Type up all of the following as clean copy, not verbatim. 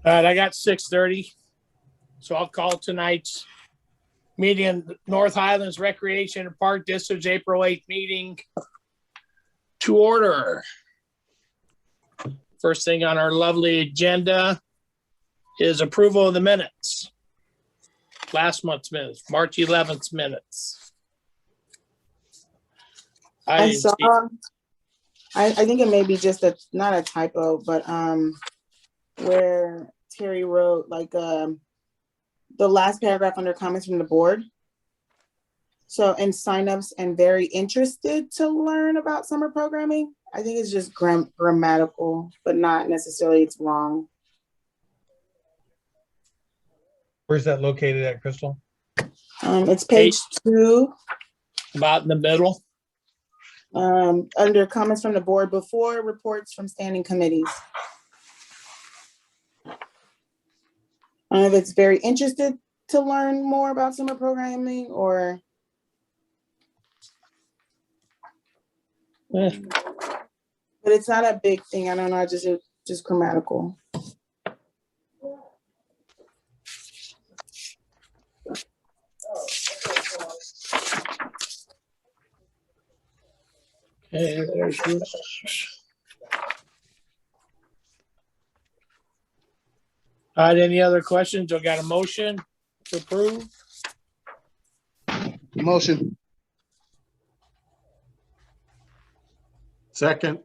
All right, I got 6:30, so I'll call tonight's meeting in North Highlands Recreation and Park District's April 8th meeting to order. First thing on our lovely agenda is approval of the minutes. Last month's minutes, March 11th minutes. I think it may be just not a typo, but where Terry wrote like the last paragraph under comments from the board. So in signups and very interested to learn about summer programming, I think it's just grammatical, but not necessarily it's wrong. Where's that located at, Crystal? It's page 2. About in the middle. Under comments from the board before reports from standing committees. I don't know if it's very interested to learn more about summer programming or. But it's not a big thing. I don't know. Just grammatical. Okay, there's this. All right, any other questions? I got a motion to approve. Motion. Second.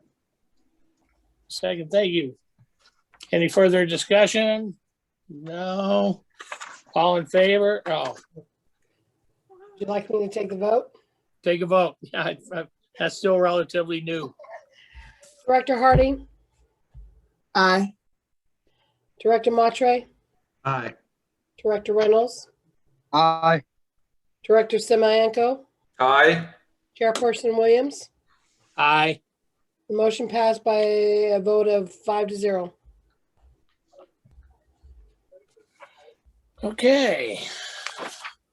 Second, thank you. Any further discussion? No. All in favor? Oh. Would you like me to take the vote? Take a vote. Yeah, that's still relatively new. Director Harding? Aye. Director Matre? Aye. Director Reynolds? Aye. Director Semianco? Aye. Chairperson Williams? Aye. The motion passed by a vote of 5-0. Okay.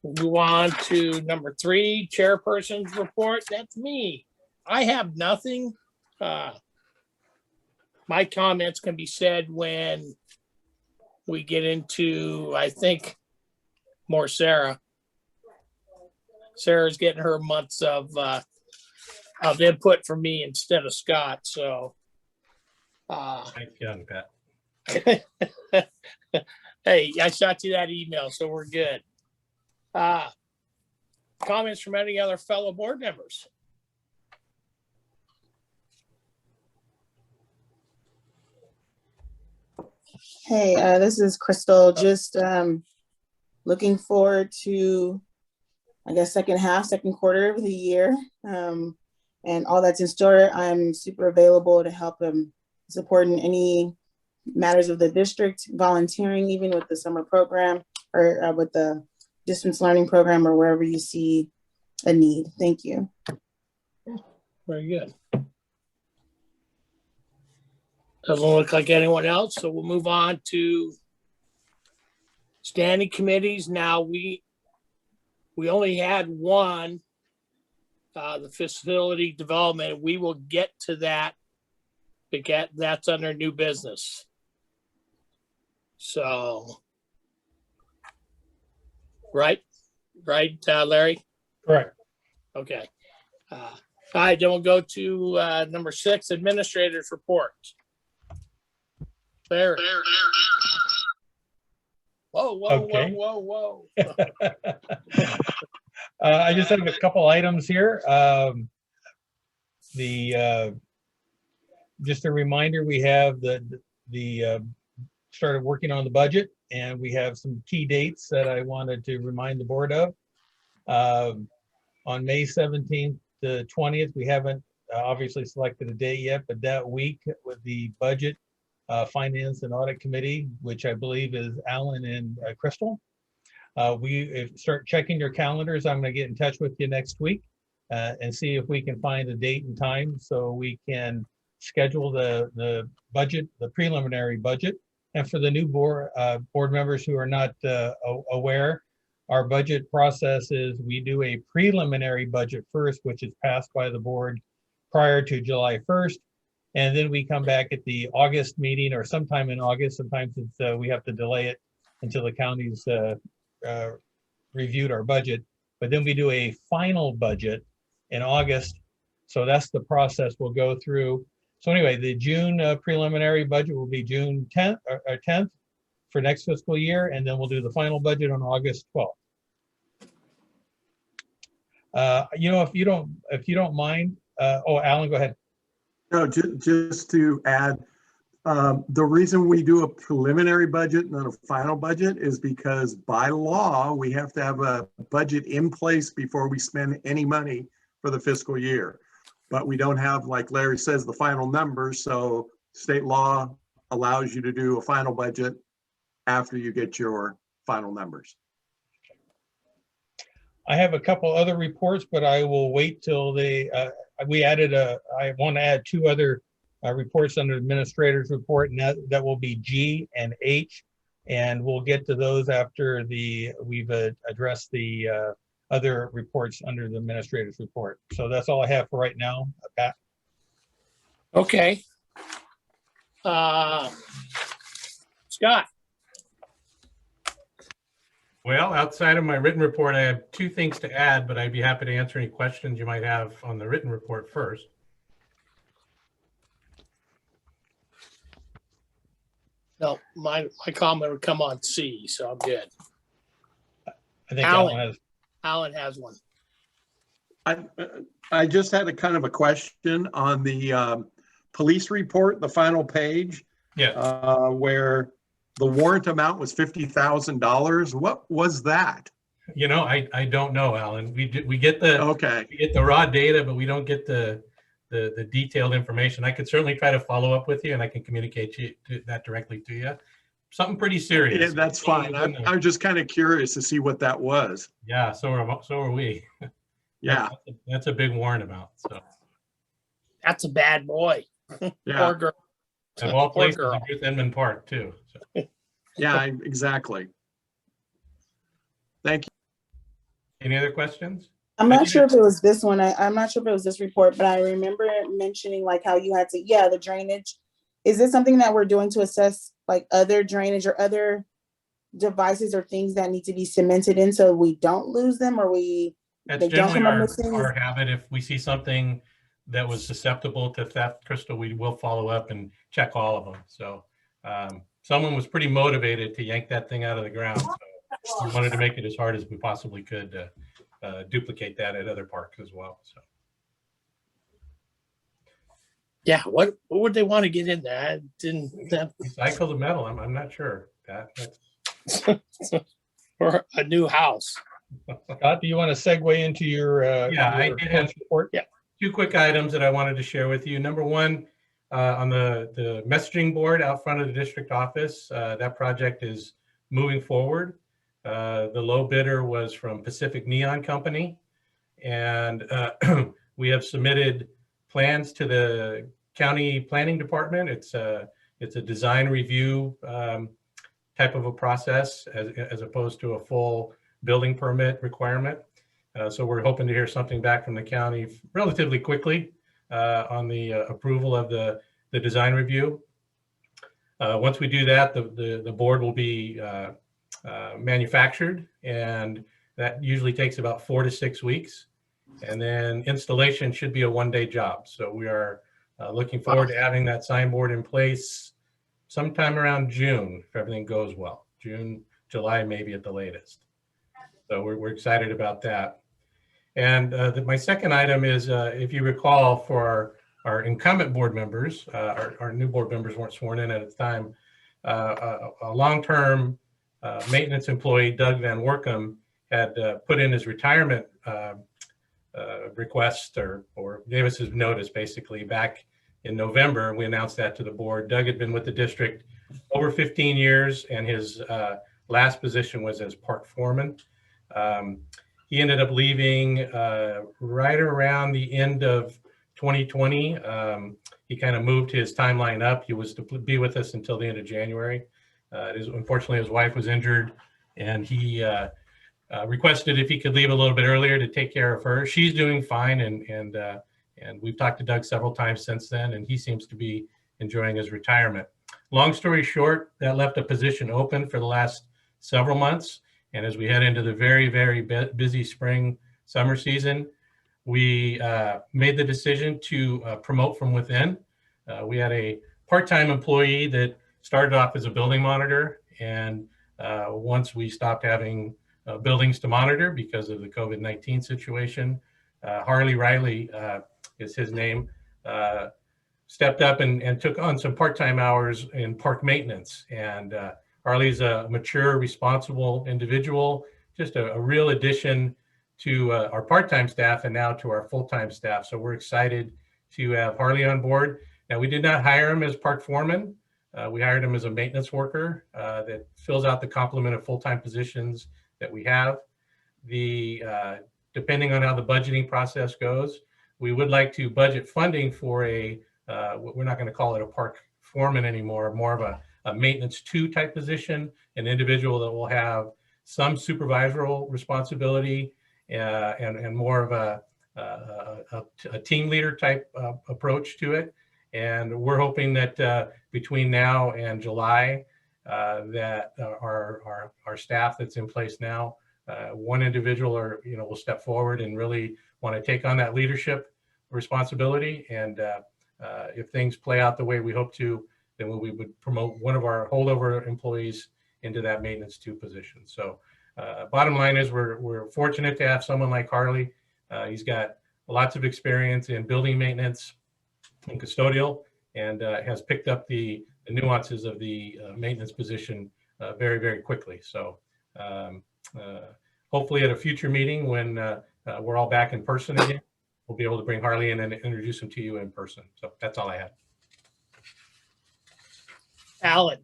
We'll move on to number 3, chairperson's report. That's me. I have nothing. My comments can be said when we get into, I think, more Sarah. Sarah's getting her months of input from me instead of Scott. So, Thank you, Pat. hey, I shot you that email, so we're good. Comments from any other fellow board members? Hey, this is Crystal. Just looking forward to, I guess, second quarter of the year, and all that's in store. I'm super available to help support in any matters of the district, volunteering, even with the summer program or with the distance learning program or wherever you see a need. Thank you. Very good. Doesn't look like anyone else, so we'll move on to standing committees. Now we only had one, the facility development. We will get to that because that's under new business. So, right, Larry? Correct. Okay. All right, then we'll go to number 6, administrator's report. Larry. Whoa. Okay. I just have a couple items here. Just a reminder, we have the started working on the budget, and we have some key dates that I wanted to remind the board of. On May 17th to 20th, we haven't obviously selected a date yet, but that week with the budget, finance and audit committee, which I believe is Alan and Crystal. Start checking your calendars. I'm going to get in touch with you next week and see if we can find a date and time so we can schedule the budget, the preliminary budget. And for the new board members who are not aware, our budget process is we do a preliminary budget first, which is passed by the board prior to July 1st. And then we come back at the August meeting or sometime in August. Sometimes it's, we have to delay it until the county's reviewed our budget. But then we do a final budget in August. So that's the process we'll go through. So anyway, the June preliminary budget will be June 10th or 10th for next fiscal year. And then we'll do the final budget on August 12th. You know, if you don't mind, oh, Alan, go ahead. No, just to add, the reason we do a preliminary budget and then a final budget is because by law, we have to have a budget in place before we spend any money for the fiscal year. But we don't have, like Larry says, the final numbers. So state law allows you to do a final budget after you get your final numbers. I have a couple other reports, but I will wait till they, I want to add two other reports under administrator's report, and that will be G and H. And we'll get to those after we've addressed the other reports under the administrator's report. So that's all I have for right now, Pat. Okay. Scott, Well, outside of my written report, I have two things to add, but I'd be happy to answer any questions you might have on the written report first. no, my comment would come on C, so I'm good. I think Alan. Alan has one. I just had a kind of a question on the police report, the final page, Yeah, where the warrant amount was $50,000. What was that? you know, I don't know, Alan. We get the Okay. we get the raw data, but we don't get the detailed information. I could certainly try to follow up with you, and I can communicate that directly to you. Something pretty serious. Yeah, that's fine. I'm just kind of curious to see what that was. Yeah, so are we. Yeah, That's a big warrant amount. So That's a bad boy. yeah, Poor girl. of all Poor places, girl. Ruth Edmund Park too. So, yeah, exactly. Thank you. any other questions? I'm not sure if it was this one. I'm not sure if it was this report, but I remember mentioning like how you had to, yeah, the drainage. Is this something that we're doing to assess like other drainage or other devices or things that need to be cemented in so we don't lose them or That's they don't generally come up missing? our habit. If we see something that was susceptible to theft, Crystal, we will follow up and check all of them. So someone was pretty motivated to yank that thing out of the ground. So we wanted to make it as hard as we possibly could to duplicate that at other parks as well. So Yeah, what would they want to get in there? I didn't recycle the metal. I'm not sure. That's for a new house. Scott, do you want to segue into your Yeah, I your did have- report? Yeah. two quick items that I wanted to share with you. Number one, on the messaging board out front of the district office, that project is moving forward. The low bidder was from Pacific Neon Company, and we have submitted plans to the county planning department. It's a design review type of a process as opposed to a full building permit requirement. So we're hoping to hear something back from the county relatively quickly on the approval of the design review. Once we do that, the board will be manufactured, and that usually takes about 4 to 6 weeks. And then installation should be a one-day job. So we are looking forward to having that signboard in place sometime around June, if everything goes well. June, July, maybe at the latest. So we're excited about that. And my second item is, if you recall, for our incumbent board members, our new board members weren't sworn in at the time, a long-term maintenance employee, Doug Van Workum, had put in his retirement request or gave us his notice basically back in November. We announced that to the board. Doug had been with the district over 15 years, and his last position was as park foreman. He ended up leaving right around the end of 2020. He kind of moved his timeline up. He was to be with us until the end of January. Unfortunately, his wife was injured, and he requested if he could leave a little bit earlier to take care of her. She's doing fine, and And we've talked to Doug several times since then, and he seems to be enjoying his retirement. Long story short, that left a position open for the last several months. And as we head into the very, very busy spring, summer season, we made the decision to promote from within. We had a part-time employee that started off as a building monitor. And once we stopped having buildings to monitor because of the COVID-19 situation, Harley Riley is his name, stepped up and took on some part-time hours in park maintenance. And Harley's a mature, responsible individual, just a real addition to our part-time staff and now to our full-time staff. So we're excited to have Harley on board. Now, we did not hire him as park foreman. We hired him as a maintenance worker that fills out the complement of full-time positions that we have. Depending on how the budgeting process goes, we would like to budget funding for we're not going to call it a park foreman anymore, more of a maintenance 2 type position, an individual that will have some supervisory responsibility and more of a team leader type approach to it. And we're hoping that between now and July, that our staff that's in place now, one individual will step forward and really want to take on that leadership responsibility. And if things play out the way we hope to, then we would promote one of our holdover employees into that maintenance 2 position. So bottom line is we're fortunate to have someone like Harley. He's got lots of experience in building maintenance and custodial, and has picked up the nuances of the maintenance position very, very quickly. So hopefully at a future meeting when we're all back in person again, we'll be able to bring Harley in and introduce him to you in person. So that's all I have. Alan.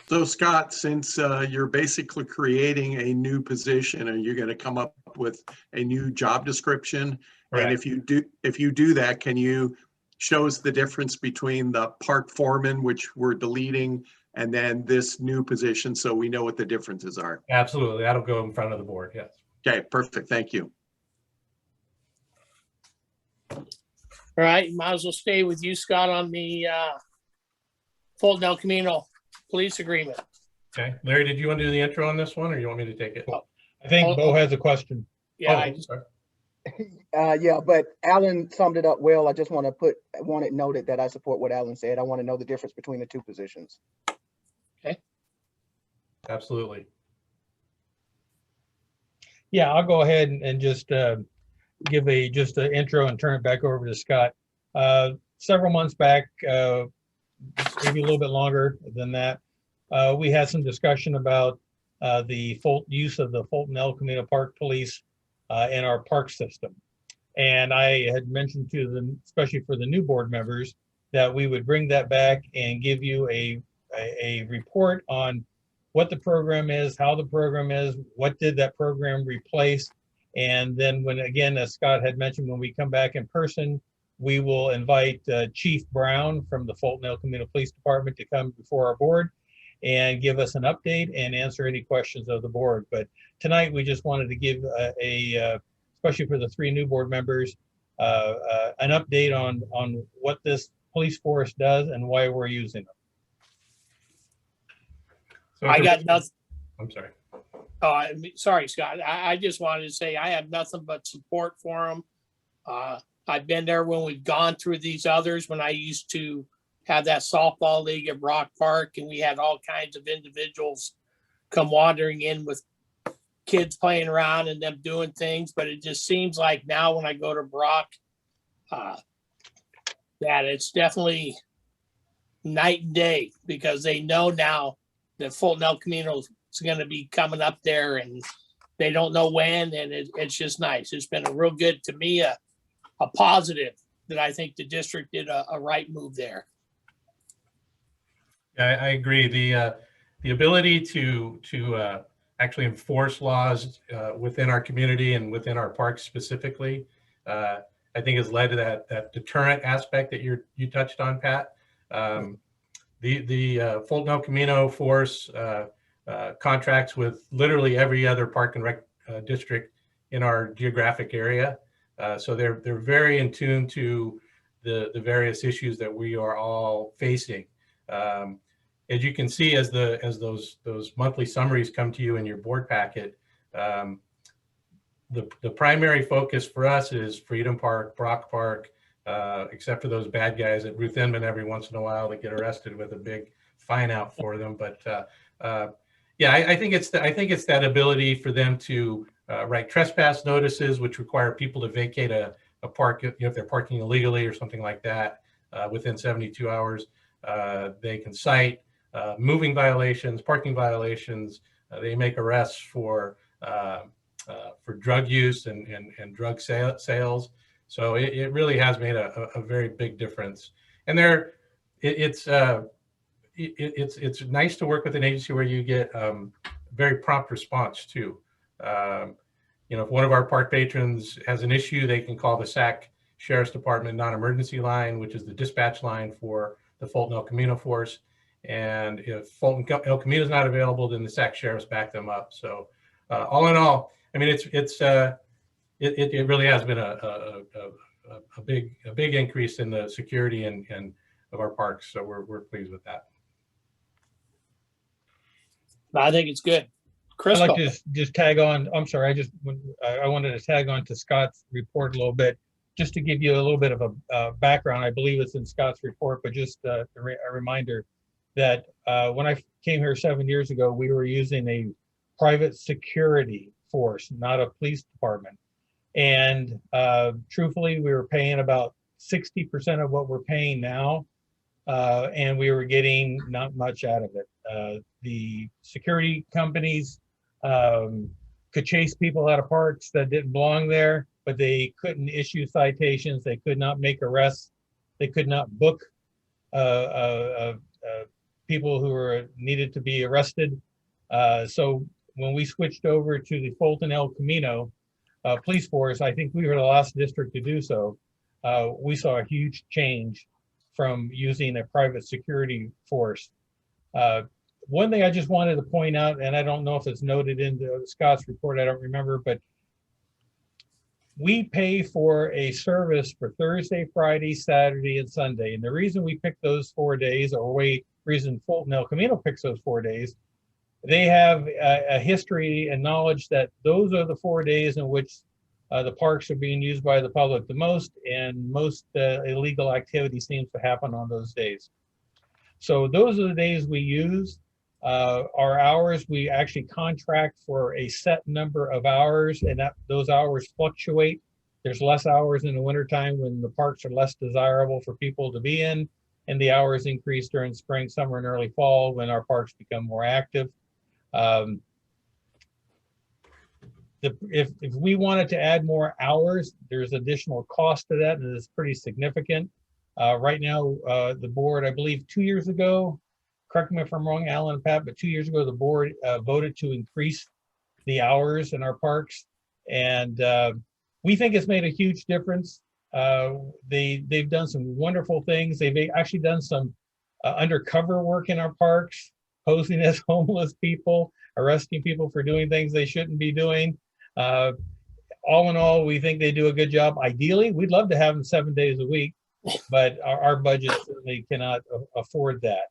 So Scott, since you're basically creating a new position, are you going to come up with a new job description? Correct. And if you do that, can you show us the difference between the park foreman, which we're deleting, and then this new position so we know what the differences are? Absolutely. That'll go in front of the board. Yes. Okay, perfect. Thank you. All right, might as well stay with you, Scott, on the Fulton El Camino police agreement. Okay. Larry, did you want to do the intro on this one, or you want me to take it? I think Bo has a question. Yeah, Sorry. Yeah, but Alan summed it up well. I just want it noted that I support what Alan said. I want to know the difference between the 2 positions. Okay. Absolutely. Yeah, I'll go ahead and just give an intro and turn it back over to Scott. Several months back, maybe a little bit longer than that, we had some discussion about the use of the Fulton El Camino Park Police in our park system. And I had mentioned to them, especially for the new board members, that we would bring that back and give you a report on what the program is, how the program is, what did that program replace. And then when, again, as Scott had mentioned, when we come back in person, we will invite Chief Brown from the Fulton El Camino Police Department to come before our board and give us an update and answer any questions of the board. But tonight we just wanted to give especially for the 3 new board members, an update on what this police force does and why we're using them. So I got nothing. I'm sorry. Oh, sorry, Scott. I just wanted to say I have nothing but support for them. I've been there when we've gone through these others, when I used to have that softball league at Brock Park, and we had all kinds of individuals come wandering in with kids playing around and them doing things. But it just seems like now when I go to Brock, that it's definitely night and day, because they know now that Fulton El Camino is going to be coming up there, and they don't know when, and it's just nice. It's been a real good, to me, a positive that I think the district did a right move there. Yeah, I agree. The ability to actually enforce laws within our community and within our parks specifically, I think has led to that deterrent aspect that you touched on, Pat. The Fulton El Camino force contracts with literally every other park and rec district in our geographic area. So they're very in tune to the various issues that we are all facing. As you can see, as those monthly summaries come to you in your board packet, the primary focus for us is Freedom Park, Brock Park, except for those bad guys at Ruth Inman every once in a while that get arrested with a big fine out for them. But yeah, I think it's that ability for them to write trespass notices, which require people to vacate a park, if they're parking illegally or something like that, within 72 hours. They can cite moving violations, parking violations. They make arrests for drug use and drug sales. So it really has made a very big difference. And it's nice to work with an agency where you get very prompt response too. If one of our park patrons has an issue, they can call the SAC Sheriff's Department non-emergency line, which is the dispatch line for the Fulton El Camino force. And if Fulton El Camino is not available, then the SAC sheriffs back them up. So all in all, I mean, it really has been a big increase in the security and of our parks. So we're pleased with that. I think it's good. I'd Crystal. like to just tag on. I'm sorry. I wanted to tag on to Scott's report a little bit, just to give you a little bit of a background. I believe it's in Scott's report, but just a reminder that when I came here 7 years ago, we were using a private security force, not a police department. And truthfully, we were paying about 60% of what we're paying now, and we were getting not much out of it. The security companies could chase people out of parks that didn't belong there, but they couldn't issue citations. They could not make arrests. They could not book people who were needed to be arrested. So when we switched over to the Fulton El Camino police force, I think we were the last district to do so. We saw a huge change from using a private security force. One thing I just wanted to point out, and I don't know if it's noted in Scott's report, I don't remember, but we pay for a service for Thursday, Friday, Saturday, and Sunday. And the reason we pick those 4 days, or reason Fulton El Camino picks those 4 days, they have a history and knowledge that those are the 4 days in which the parks are being used by the public the most, and most illegal activity seems to happen on those days. So those are the days we use. Our hours, we actually contract for a set number of hours, and those hours fluctuate. There's less hours in the wintertime when the parks are less desirable for people to be in, and the hours increase during spring, summer, and early fall when our parks become more active. If we wanted to add more hours, there's additional cost to that, and it's pretty significant. Right now, the board, I believe 2 years ago, correct me if I'm wrong, Alan and Pat, but 2 years ago, the board voted to increase the hours in our parks. And we think it's made a huge difference. They've done some wonderful things. They've actually done some undercover work in our parks, posing as homeless people, arresting people for doing things they shouldn't be doing. All in all, we think they do a good job. Ideally, we'd love to have them 7 days a week, but our budget certainly cannot afford that.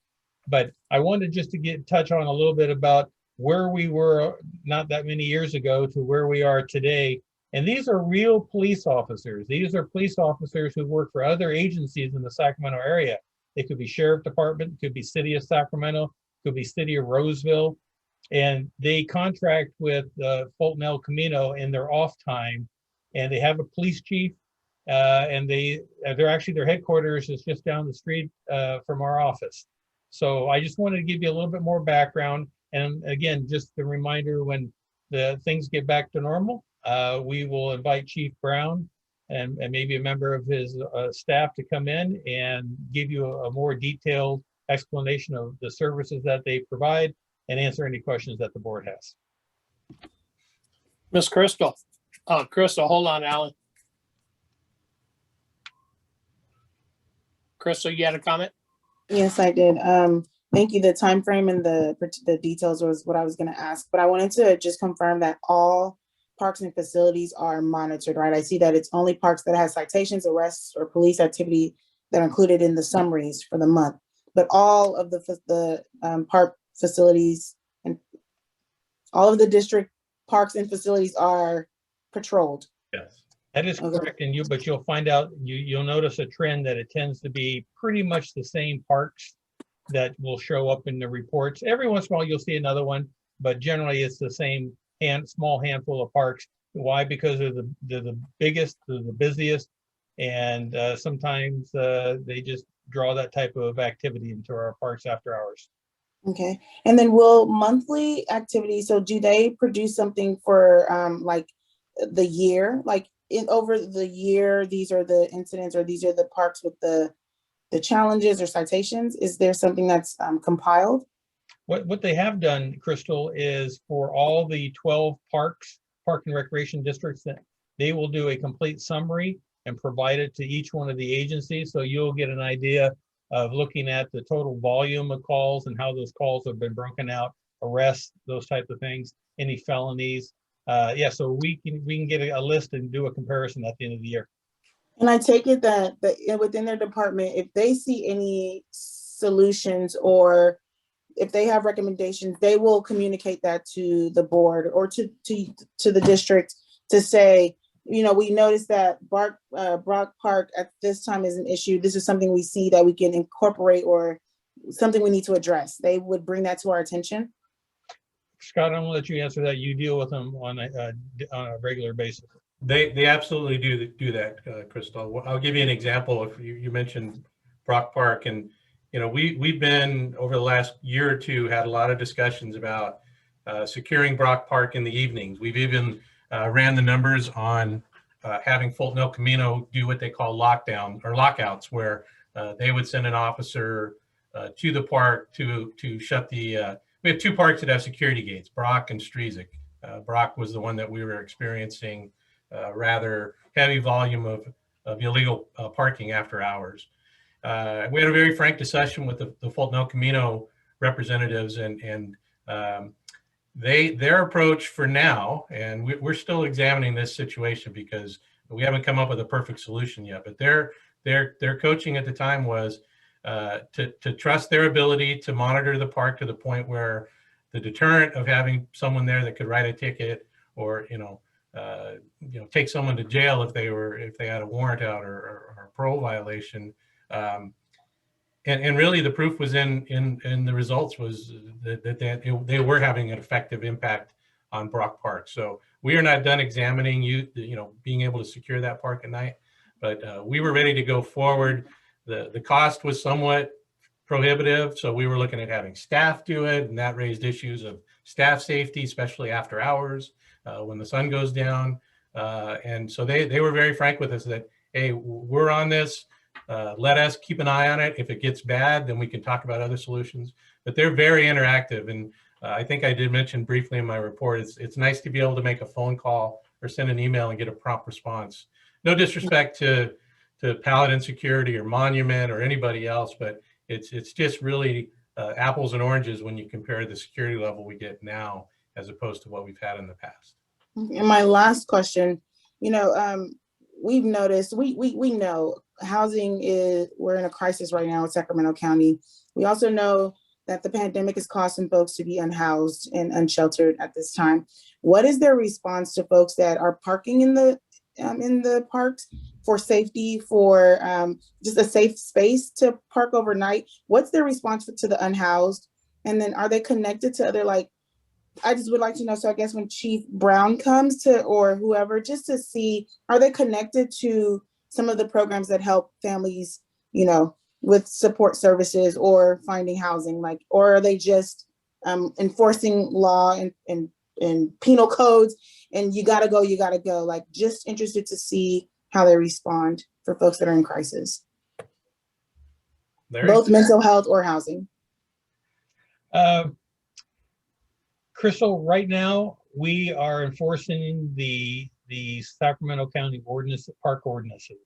But I wanted just to touch on a little bit about where we were not that many years ago to where we are today. And these are real police officers. These are police officers who work for other agencies in the Sacramento area. They could be Sheriff Department, could be City of Sacramento, could be City of Roseville. And they contract with Fulton El Camino in their off time. And they have a police chief, and they're actually, their headquarters is just down the street from our office. So I just wanted to give you a little bit more background. And again, just a reminder, when the things get back to normal, we will invite Chief Brown and maybe a member of his staff to come in and give you a more detailed explanation of the services that they provide and answer any questions that the board has. Miss Crystal. Crystal, hold on, Alan. Crystal, you had a comment? Yes, I did. Thank you. The time frame and the details was what I was going to ask, but I wanted to just confirm that all parks and facilities are monitored, right? I see that it's only parks that have citations, arrests, or police activity that are included in the summaries for the month. But all of the park facilities and all of the district parks and facilities are patrolled. Yes. That is Okay. correct, and but you'll find out, you'll notice a trend that it tends to be pretty much the same parks that will show up in the reports. Every once in a while, you'll see another one, but generally it's the same small handful of parks. Why? Because they're the biggest, they're the busiest, and sometimes they just draw that type of activity into our parks after hours. Okay. And then will monthly activities, so do they produce something for like the year? Like over the year, these are the incidents or these are the parks with the challenges or citations? Is there something that's compiled? What they have done, Crystal, is for all the 12 parks, park and recreation districts, that they will do a complete summary and provide it to each one of the agencies. So you'll get an idea of looking at the total volume of calls and how those calls have been broken out, arrests, those types of things, any felonies. Yeah, so we can get a list and do a comparison at the end of the year. And I take it that within their department, if they see any solutions or if they have recommendations, they will communicate that to the board or to the district to say, you know, we noticed that Brock Park at this time is an issue. This is something we see that we can incorporate or something we need to address. They would bring that to our attention. Scott, I'm gonna let you answer that. You deal with them on a regular basis. They absolutely do that, Crystal. I'll give you an example. If you mentioned Brock Park, and you know, we've been over the last year or two had a lot of discussions about securing Brock Park in the evenings. We've even ran the numbers on having Fulton El Camino do what they call lockdown or lockouts, where they would send an officer to the park to shut the. We have two parks that have security gates, Brock and Strezick. Brock was the one that we were experiencing rather heavy volume of illegal parking after hours. We had a very frank discussion with the Fulton El Camino representatives, and their approach for now, and we're still examining this situation because we haven't come up with a perfect solution yet, but their coaching at the time was to trust their ability to monitor the park to the point where the deterrent of having someone there that could write a ticket or take someone to jail if they had a warrant out or a parole violation, and really the proof was in the results was that they were having an effective impact on Brock Park. So we are not done examining being able to secure that park at night, but we were ready to go forward. The cost was somewhat prohibitive, so we were looking at having staff do it, and that raised issues of staff safety, especially after hours when the sun goes down. And so they were very frank with us that, hey, we're on this. Let us keep an eye on it. If it gets bad, then we can talk about other solutions. But they're very interactive, and I think I did mention briefly in my report, it's nice to be able to make a phone call or send an email and get a prompt response. No disrespect to Paladin Security or Monument or anybody else, but it's just really apples and oranges when you compare the security level we get now as opposed to what we've had in the past. And my last question, we've noticed, we know housing we're in a crisis right now in Sacramento County. We also know that the pandemic is causing folks to be unhoused and unsheltered at this time. What is their response to folks that are parking in the parks for safety, for just a safe space to park overnight? What's their response to the unhoused? And then are they connected to other, I just would like to know, so I guess when Chief Brown comes or whoever, just to see, are they connected to some of the programs that help families, with support services or finding housing, or are they just enforcing law and penal codes and you gotta go, just interested to see how they respond for folks that are in crisis, both mental health or housing. Crystal, right now we are enforcing the Sacramento County park ordinances.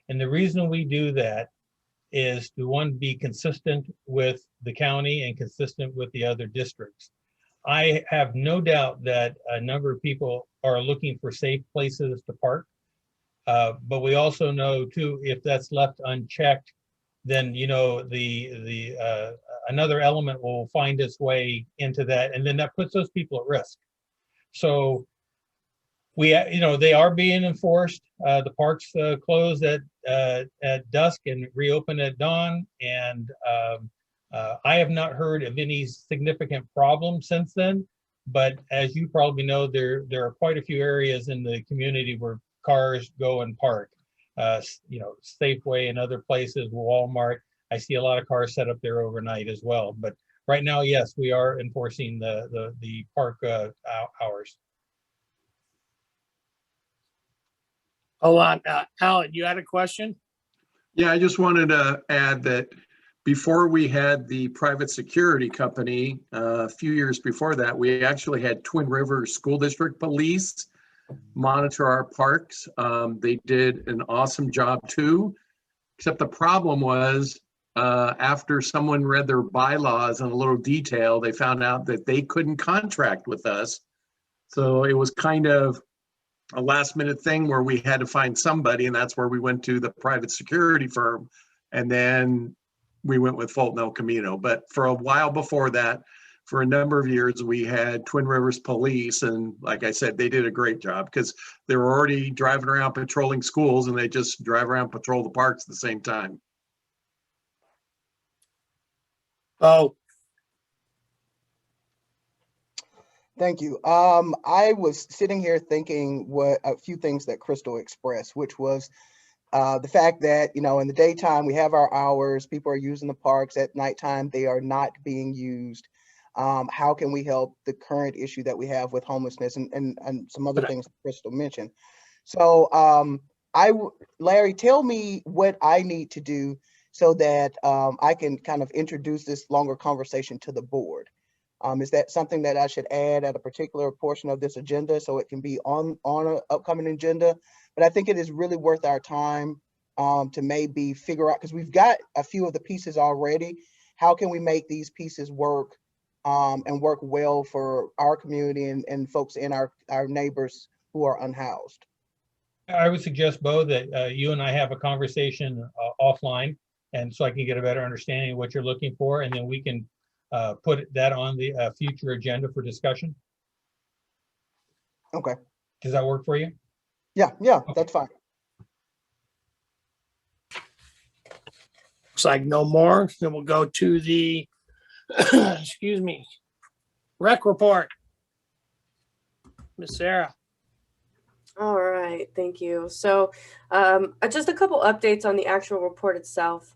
And the reason we do that is to, one, be consistent with the county and consistent with the other districts. I have no doubt that a number of people are looking for safe places to park. But we also know too, if that's left unchecked, then another element will find its way into that, and then that puts those people at risk. So they are being enforced. The parks closed at dusk and reopen at dawn, and I have not heard of any significant problems since then. But as you probably know, there are quite a few areas in the community where cars go and park. Safeway and other places, Walmart. I see a lot of cars set up there overnight as well. But right now, yes, we are enforcing the park hours. Hold on, Alan, you had a question? Yeah, I just wanted to add that before we had the private security company, a few years before that, we actually had Twin Rivers School District Police monitor our parks. They did an awesome job too, except the problem was after someone read their bylaws in a little detail, they found out that they couldn't contract with us. So it was kind of a last minute thing where we had to find somebody, and that's where we went to the private security firm. And then we went with Fulton El Camino. But for a while before that, for a number of years, we had Twin Rivers Police. And like I said, they did a great job because they were already driving around patrolling schools, and they just drive around, patrol the parks at the same time. Oh, Thank you. I was sitting here thinking what a few things that Crystal expressed, which was the fact that, in the daytime, we have our hours, people are using the parks. At nighttime, they are not being used. How can we help the current issue that we have with homelessness and some other things that Crystal mentioned? So Larry, tell me what I need to do so that I can kind of introduce this longer conversation to the board. Is that something that I should add at a particular portion of this agenda so it can be on an upcoming agenda? But I think it is really worth our time to maybe figure out, because we've got a few of the pieces already. How can we make these pieces work and work well for our community and folks in our neighbors who are unhoused? I would suggest, Bo, that you and I have a conversation offline, and so I can get a better understanding of what you're looking for, and then we can put that on the future agenda for discussion. Okay. Does that work for you? Yeah, okay. That's fine. looks like no more. Then we'll go to the, excuse me, rec report. Miss Sarah. All right, thank you. So just a couple updates on the actual report itself.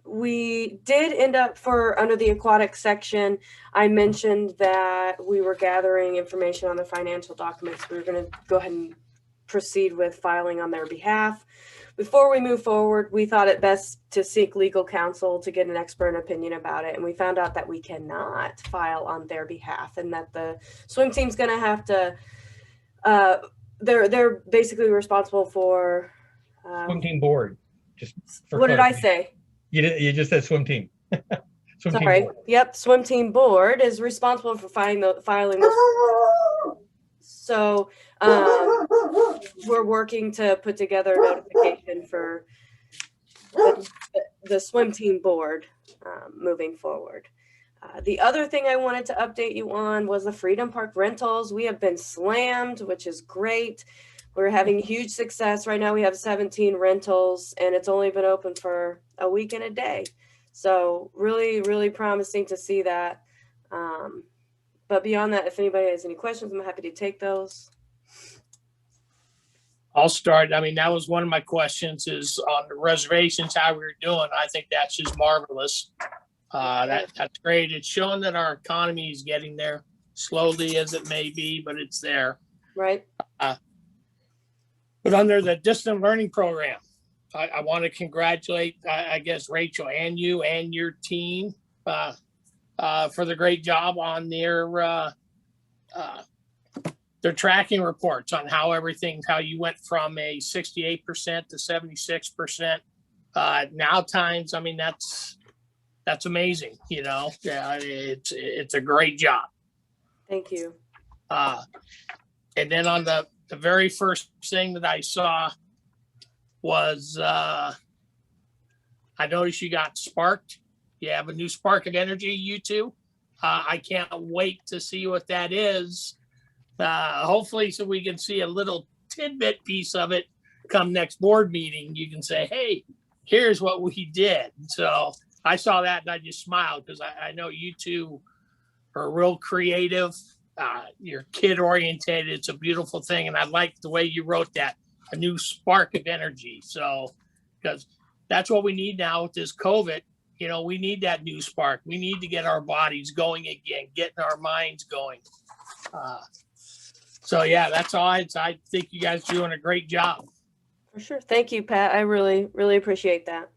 We did end up under the aquatic section, I mentioned that we were gathering information on the financial documents. We were going to go ahead and proceed with filing on their behalf. Before we move forward, we thought it best to seek legal counsel to get an expert opinion about it. And we found out that we cannot file on their behalf, and that the swim team's going to have to, they're basically responsible for. Swim team board. What did I say? You just said swim team. Swim Sorry. team board. Yep. Swim team board is responsible for filing those. So we're working to put together a notification for the swim team board moving forward. The other thing I wanted to update you on was the Freedom Park rentals. We have been slammed, which is great. We're having huge success. Right now we have 17 rentals, and it's only been open for a week and a day. So really, really promising to see that. But beyond that, if anybody has any questions, I'm happy to take those. I'll start. I mean, that was one of my questions, is on the reservations, how we were doing. I think that's just marvelous. That's great. It's showing that our economy is getting there, slowly as it may be, but it's there. Right. But under the distant learning program, I want to congratulate, I guess, Rachel and you and your team for the great job on their tracking reports on how you went from a 68% to 76%. Now times, I mean, that's amazing. You know, yeah, it's a great job. Thank you. And then on the very first thing that I saw was I noticed you got sparked. You have a new spark of energy, you two. I can't wait to see what that is. Hopefully, so we can see a little tidbit piece of it come next board meeting. You can say, hey, here's what we did. So I saw that and I just smiled because I know you two are real creative. You're kid oriented. It's a beautiful thing. And I like the way you wrote that, a new spark of energy. So, because that's what we need now with this COVID. You know, we need that new spark. We need to get our bodies going again, getting our minds going. So yeah, that's all. I think you guys are doing a great job. For sure. Thank you, Pat. I really, really appreciate that.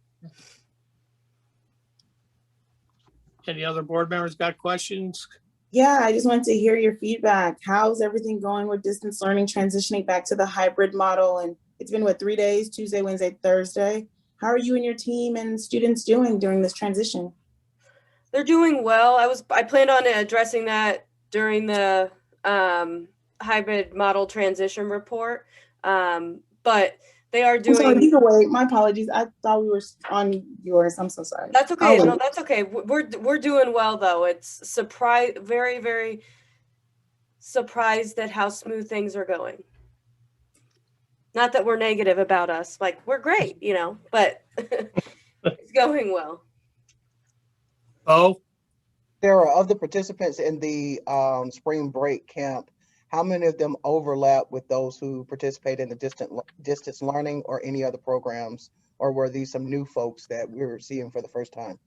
Any other board members got questions? Yeah, I just wanted to hear your feedback. How's everything going with distance learning, transitioning back to the hybrid model? And it's been, what, 3 days, Tuesday, Wednesday, Thursday? How are you and your team and students doing during this transition? They're doing well. I planned on addressing that during the hybrid model transition report. But they are doing. I'm sorry, either way, my apologies. I thought we were on yours. I'm so sorry. That's okay. No, that's okay. We're doing well though. It's very, very surprised at how smooth things are going. Not that we're negative about us, like we're great, you know, but it's going well. Oh, There are other participants in the spring break camp. How many of them overlap with those who participate in the distance learning or any other programs? Or were these some new folks that we were seeing for the first time?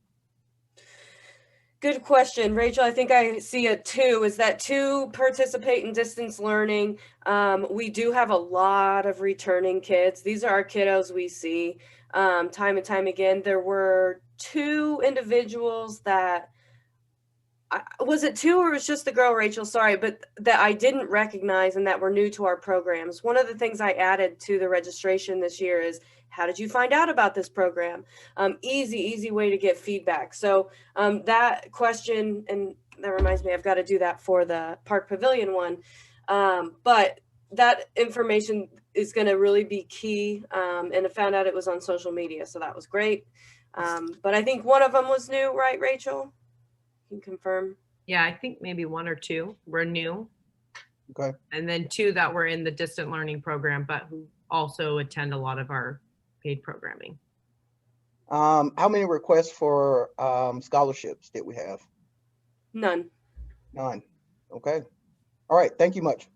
Good question, Rachel. I think I see a 2. Is that 2 participate in distance learning? We do have a lot of returning kids. These are our kiddos we see time and time again. There were 2 individuals that, was it 2 or it was just the girl, Rachel? Sorry, but that I didn't recognize and that were new to our programs. One of the things I added to the registration this year is, how did you find out about this program? Easy way to get feedback. So that question, and that reminds me, I've got to do that for the Park Pavilion one. But that information is going to really be key. And I found out it was on social media, so that was great. But I think one of them was new, right, Rachel? You can confirm. Yeah, I think maybe 1 or 2 were new. Okay. And then 2 that were in the distant learning program, but who also attend a lot of our paid programming. How many requests for scholarships did we have? None. None. Okay. All right. Thank you much.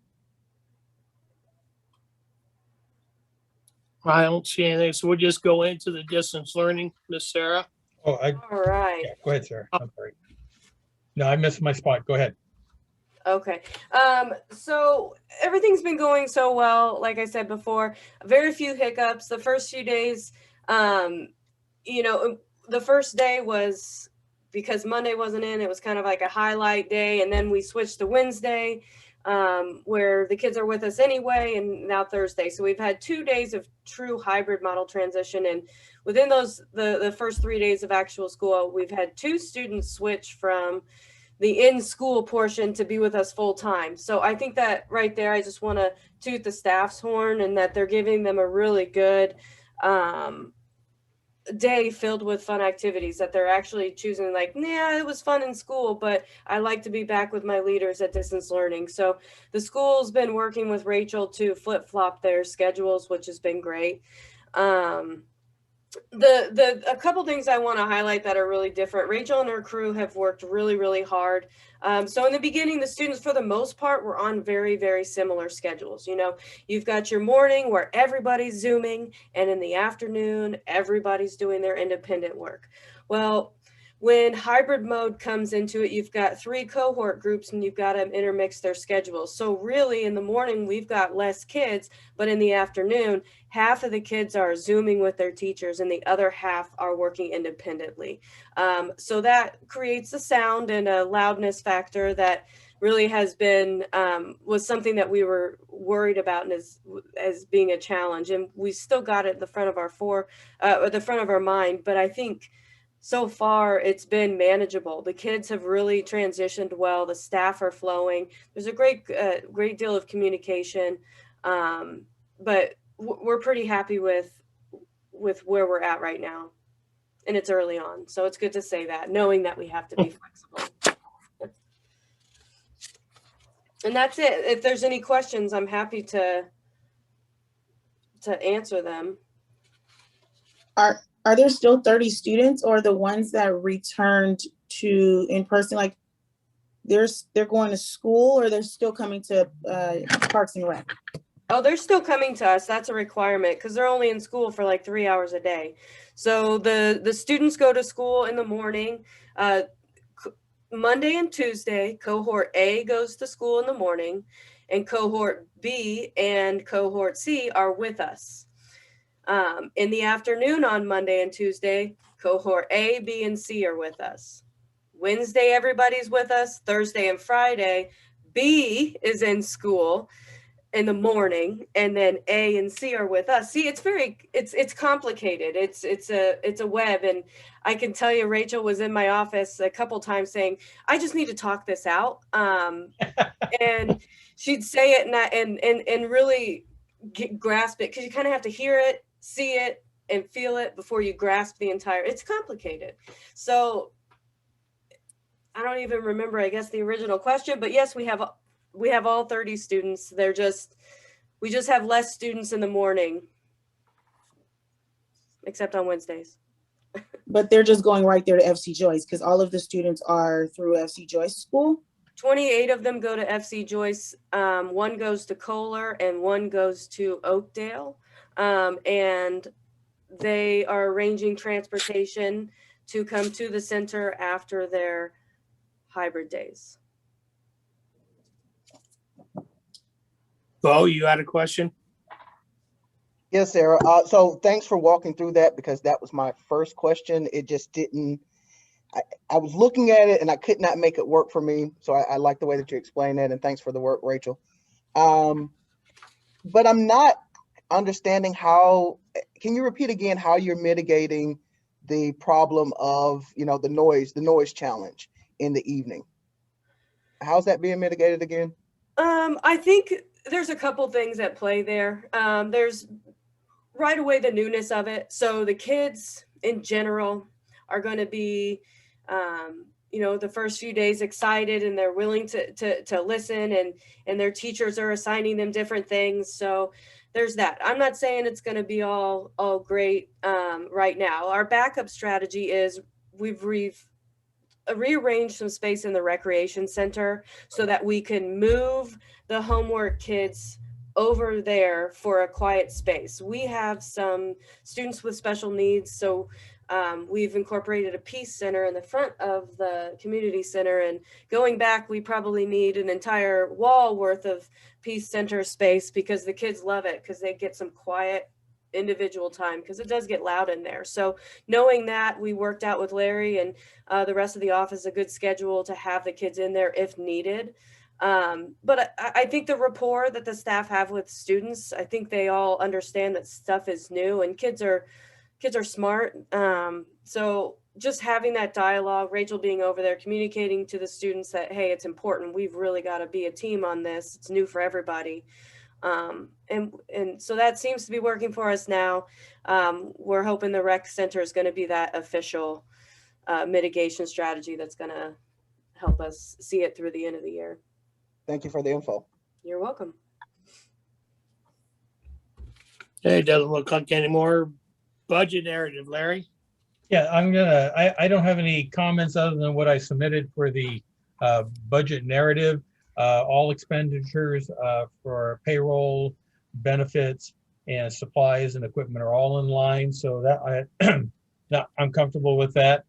I don't see anything. So we'll just go into the distance learning, Miss Sarah. Oh, All right. yeah, go ahead, Sarah. I'm sorry. No, I missed my spot. Go ahead. Okay. So everything's been going so well. Like I said before, very few hiccups. The first few days, you know, the first day was, because Monday wasn't in, it was kind of like a highlight day. And then we switched to Wednesday, where the kids are with us anyway, and now Thursday. So we've had 2 days of true hybrid model transition. And within those, the first 3 days of actual school, we've had 2 students switch from the in-school portion to be with us full time. So I think that right there, I just want to toot the staff's horn, and that they're giving them a really good day filled with fun activities, that they're actually choosing, like, yeah, it was fun in school, but I like to be back with my leaders at distance learning. So the school's been working with Rachel to flip-flop their schedules, which has been great. A couple things I want to highlight that are really different. Rachel and her crew have worked really, really hard. So in the beginning, the students, for the most part, were on very, very similar schedules. You know, you've got your morning where everybody's Zooming, and in the afternoon, everybody's doing their independent work. Well, when hybrid mode comes into it, you've got 3 cohort groups and you've got to intermix their schedules. So really in the morning, we've got less kids, but in the afternoon, half of the kids are Zooming with their teachers and the other half are working independently. So that creates a sound and a loudness factor that really has been, was something that we were worried about and as being a challenge. And we still got it at the front of our mind, but I think so far it's been manageable. The kids have really transitioned well. The staff are flowing. There's a great deal of communication, but we're pretty happy with where we're at right now, and it's early on. So it's good to say that, knowing that we have to be flexible. And that's it. If there's any questions, I'm happy to answer them. Are there still 30 students, or the ones that returned to in person, like they're going to school, or they're still coming to Parks and Rec? Oh, they're still coming to us. That's a requirement because they're only in school for like 3 hours a day. So the students go to school in the morning. Monday and Tuesday, cohort A goes to school in the morning, and cohort B and cohort C are with us. In the afternoon on Monday and Tuesday, cohort A, B, and C are with us. Wednesday, everybody's with us. Thursday and Friday, B is in school in the morning, and then A and C are with us. See, it's complicated. It's a web, and I can tell you, Rachel was in my office a couple times saying, "I just need to talk this out," and she'd say it and really grasp it, because you kind of have to hear it, see it, and feel it before you grasp the entire. It's complicated. So I don't even remember, I guess, the original question, but yes, we have all 30 students. We just have less students in the morning, except on Wednesdays. But they're just going right there to FC Joyce, because all of the students are through FC Joyce school. 28 of them go to FC Joyce. One goes to Kohler and one goes to Oakdale. And they are arranging transportation to come to the center after their hybrid days. Bo, you had a question? Yes, Sarah. So thanks for walking through that, because that was my first question. It just didn't, I was looking at it and I could not make it work for me. So I like the way that you explained that, and thanks for the work, Rachel. But I'm not understanding how, can you repeat again how you're mitigating the problem of, the noise challenge in the evening? How's that being mitigated again? I think there's a couple things at play there. There's right away the newness of it. So the kids in general are going to be, the first few days excited, and they're willing to listen, and their teachers are assigning them different things. So there's that. I'm not saying it's going to be all great right now. Our backup strategy is we've rearranged some space in the recreation center so that we can move the homework kids over there for a quiet space. We have some students with special needs, so we've incorporated a peace center in the front of the community center, and going back, we probably need an entire wall worth of peace center space, because the kids love it, because they get some quiet individual time, because it does get loud in there. So knowing that, we worked out with Larry and the rest of the office a good schedule to have the kids in there if needed. But I think the rapport that the staff have with students, I think they all understand that stuff is new, and kids are smart. So just having that dialogue, Rachel being over there communicating to the students that, hey, it's important. We've really got to be a team on this. It's new for everybody. And so that seems to be working for us now. We're hoping the rec center is going to be that official mitigation strategy that's going to help us see it through the end of the year. Thank you for the info. You're welcome. Hey, it doesn't look like any more budget narrative, Larry. Yeah, I don't have any comments other than what I submitted for the budget narrative. All expenditures for payroll, benefits, and supplies and equipment are all in line. So that I'm comfortable with that.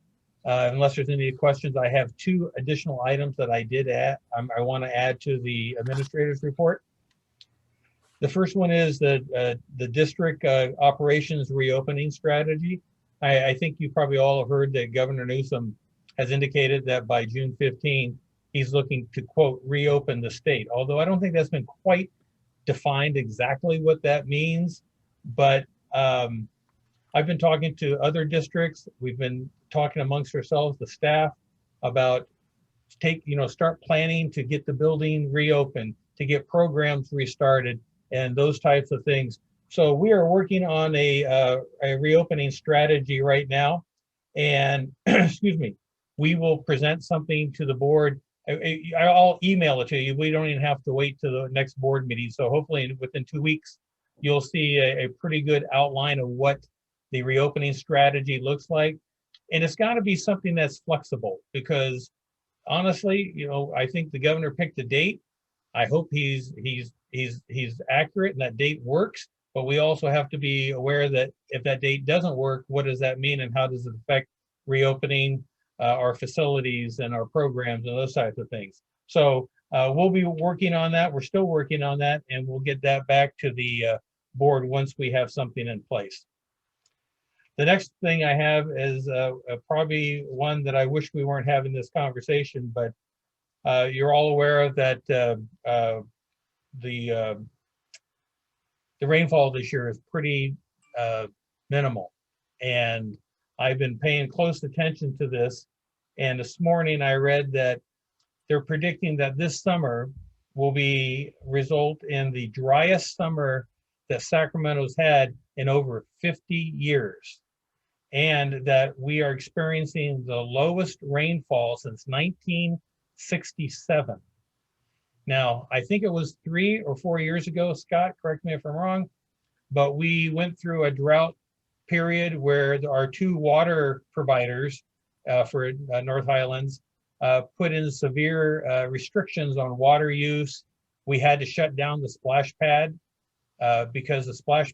Unless there's any questions, I have two additional items that I did add. I want to add to the administrator's report. The first one is the district operations reopening strategy. I think you probably all have heard that Governor Newsom has indicated that by June 15th, he's looking to, quote, reopen the state. Although I don't think that's been quite defined exactly what that means. But I've been talking to other districts. We've been talking amongst ourselves, the staff, about start planning to get the building reopened, to get programs restarted, and those types of things. So we are working on a reopening strategy right now, and excuse me, we will present something to the board. I'll email it to you. We don't even have to wait to the next board meeting. So hopefully within 2 weeks, you'll see a pretty good outline of what the reopening strategy looks like. And it's got to be something that's flexible, because honestly, I think the governor picked a date. I hope he's accurate and that date works, but we also have to be aware that if that date doesn't work, what does that mean and how does it affect reopening our facilities and our programs and those types of things. So we'll be working on that. We're still working on that, and we'll get that back to the board once we have something in place. The next thing I have is probably one that I wish we weren't having this conversation, but you're all aware that the rainfall this year is pretty minimal, and I've been paying close attention to this. And this morning I read that they're predicting that this summer will result in the driest summer that Sacramento's had in over 50 years. And that we are experiencing the lowest rainfall since 1967. Now, I think it was 3 or 4 years ago, Scott, correct me if I'm wrong, but we went through a drought period where our 2 water providers for North Highlands put in severe restrictions on water use. We had to shut down the splash pad because the splash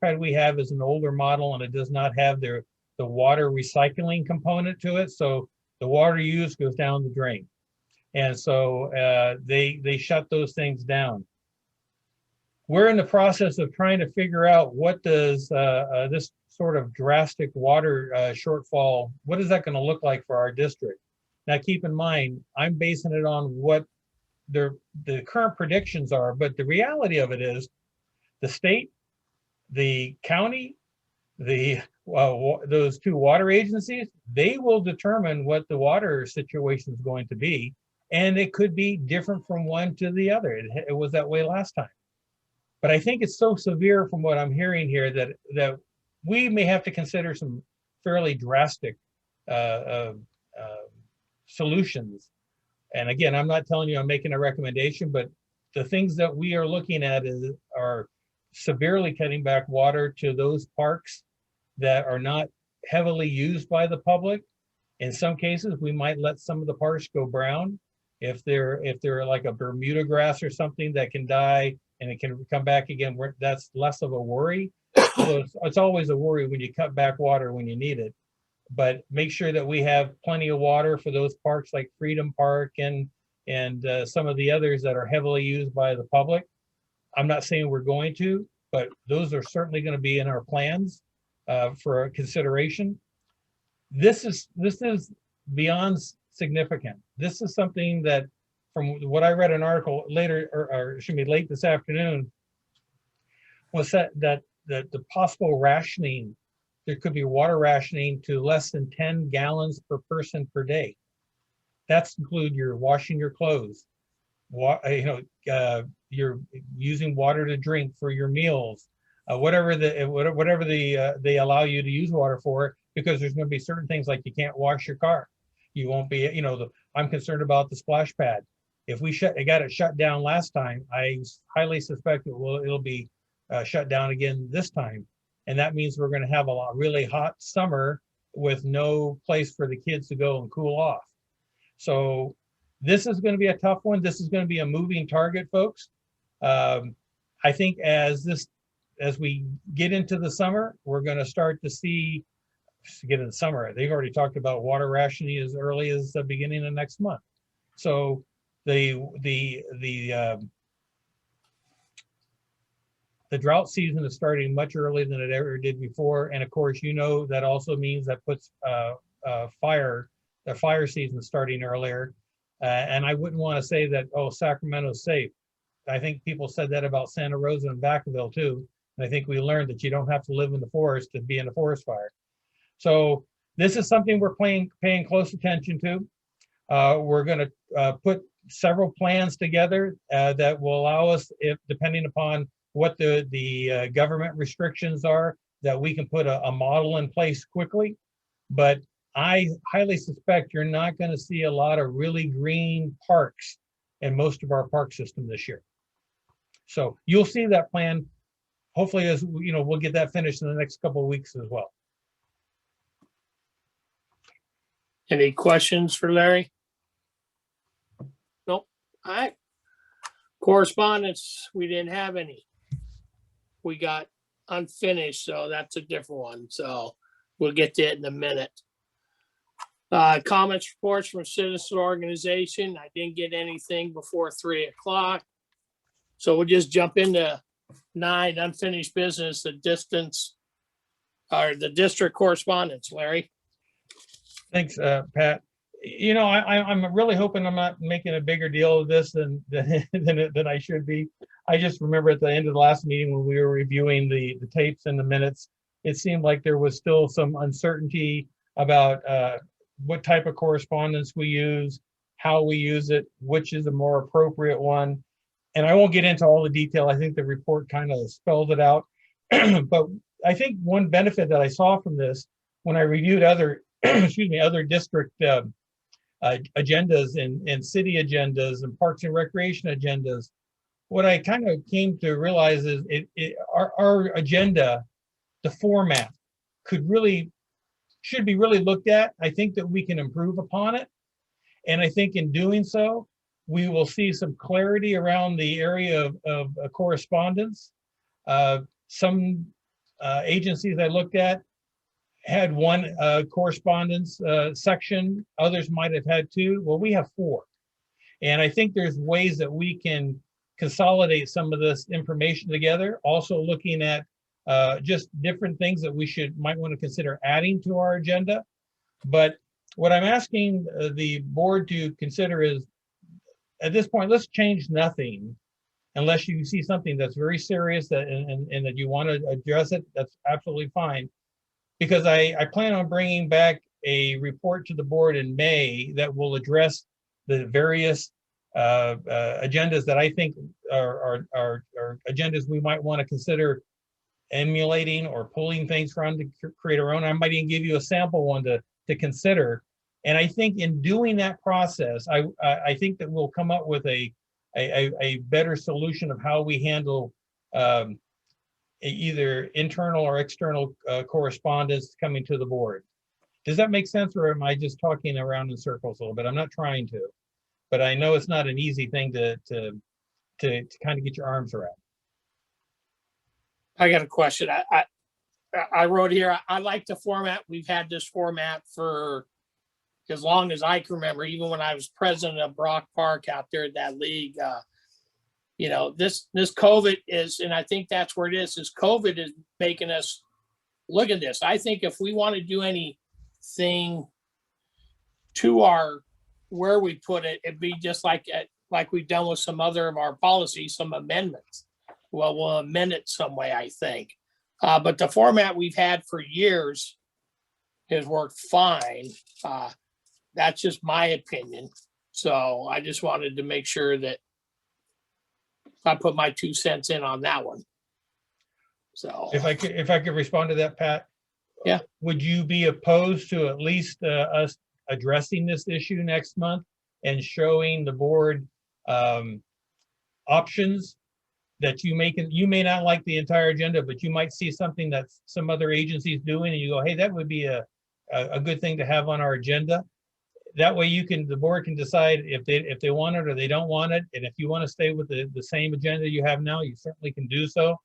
pad we have is an older model, and it does not have the water recycling component to it. So the water use goes down the drain. And so they shut those things down. We're in the process of trying to figure out what does this sort of drastic water shortfall, what is that going to look like for our district? Now, keep in mind, I'm basing it on what the current predictions are, but the reality of it is the state, the county, those 2 water agencies, they will determine what the water situation is going to be, and it could be different from one to the other. It was that way last time. But I think it's so severe from what I'm hearing here that we may have to consider some fairly drastic solutions. And again, I'm not telling you I'm making a recommendation, but the things that we are looking at are severely cutting back water to those parks that are not heavily used by the public. In some cases, we might let some of the parks go brown. If they're like a Bermuda grass or something that can die and it can come back again, that's less of a worry. So it's always a worry when you cut back water when you need it. But make sure that we have plenty of water for those parks like Freedom Park and some of the others that are heavily used by the public. I'm not saying we're going to, but those are certainly going to be in our plans for consideration. This is beyond significant. This is something that, from what I read an article later, or should be late this afternoon, was that the possible rationing, there could be water rationing to less than 10 gallons per person per day. That's include your washing your clothes, you're using water to drink for your meals, whatever they allow you to use water for, because there's going to be certain things like you can't wash your car. You won't be, I'm concerned about the splash pad. If we got it shut down last time, I highly suspect it'll be shut down again this time. And that means we're going to have a really hot summer with no place for the kids to go and cool off. So this is going to be a tough one. This is going to be a moving target, folks. I think as we get into the summer, we're going to start to see, get in the summer, they've already talked about water rationing as early as the beginning of next month. So the drought season is starting much earlier than it ever did before. And of course, that also means that puts the fire season starting earlier. And I wouldn't want to say that, oh, Sacramento's safe. I think people said that about Santa Rosa and Vacaville too. And I think we learned that you don't have to live in the forest to be in a forest fire. So this is something we're paying close attention to. We're going to put several plans together that will allow us, if depending upon what the government restrictions are, that we can put a model in place quickly. But I highly suspect you're not going to see a lot of really green parks in most of our park system this year. So you'll see that plan. Hopefully, as you know, we'll get that finished in the next couple of weeks as well. Any questions for Larry? Nope. All right. Correspondence, we didn't have any. We got unfinished, so that's a different one. So we'll get to it in a minute. Comments, reports from citizen organization. I didn't get anything before 3 o'clock. So we'll just jump into 9, unfinished business, the district correspondence, Larry. Thanks, Pat. You know, I'm really hoping I'm not making a bigger deal of this than I should be. I just remember at the end of the last meeting when we were reviewing the tapes and the minutes, it seemed like there was still some uncertainty about what type of correspondence we use, how we use it, which is a more appropriate one. And I won't get into all the detail. I think the report kind of spelled it out. But I think one benefit that I saw from this when I reviewed other, other district agendas and city agendas and parks and recreation agendas, what I kind of came to realize is our agenda, the format, should be really looked at. I think that we can improve upon it. And I think in doing so, we will see some clarity around the area of correspondence. Some agencies I looked at had one correspondence section, others might have had 2. Well, we have 4. And I think there's ways that we can consolidate some of this information together, also looking at just different things that we might want to consider adding to our agenda. But what I'm asking the board to consider is, at this point, let's change nothing unless you see something that's very serious and that you want to address it. That's absolutely fine. Because I plan on bringing back a report to the board in May that will address the various agendas that I think are agendas we might want to consider emulating or pulling things from to create our own. I might even give you a sample one to consider. And I think in doing that process, I think that we'll come up with a better solution of how we handle either internal or external correspondence coming to the board. Does that make sense, or am I just talking around in circles a little bit? I'm not trying to, but I know it's not an easy thing to kind of get your arms around. I got a question. I wrote here, I like the format. We've had this format for as long as I can remember, even when I was president of Brock Park out there at that league. You know, this COVID is, and I think that's where it is COVID is making us look at this. I think if we want to do anything to where we put it, it'd be just like we've done with some other of our policies, some amendments. Well, we'll amend it some way, I think. But the format we've had for years has worked fine. That's just my opinion. So I just wanted to make sure that I put my 2 cents in on that one. So if I could respond to that, Pat. Yeah. Would you be opposed to at least us addressing this issue next month and showing the board options that you may not like the entire agenda, but you might see something that some other agencies doing and you go, hey, that would be a good thing to have on our agenda. That way the board can decide if they want it or they don't want it. And if you want to stay with the same agenda you have now, you certainly can do so.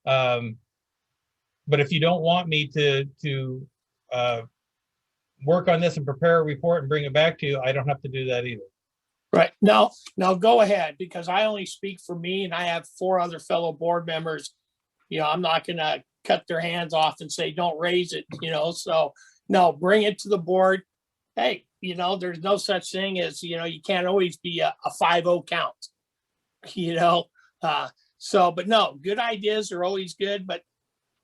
But if you don't want me to work on this and prepare a report and bring it back to you, I don't have to do that either. Right. No, go ahead, because I only speak for me and I have 4 other fellow board members. You know, I'm not going to cut their hands off and say, don't raise it, you know, so no, bring it to the board. Hey, you know, there's no such thing as, you know, you can't always be a 5-0 count, you know? So, but no, good ideas are always good. But,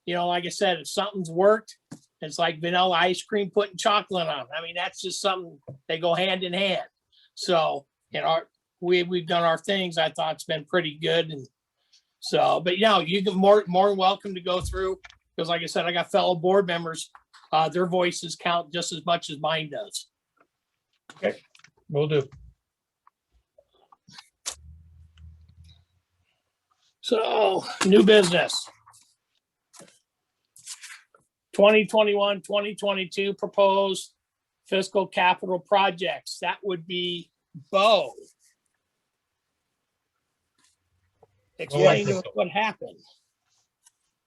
you know, like I said, if something's worked, It's like vanilla ice cream putting chocolate on. I mean, that's just something, they go hand in hand. So, you know, we've done our things. I thought it's been pretty good. And so, but you know, you can more welcome to go through, because like I said, I got fellow board members. Their voices count just as much as mine does. Okay, will do. So, new business. 2021, 2022 proposed fiscal capital projects. That would be Bo. Explain to us what happened.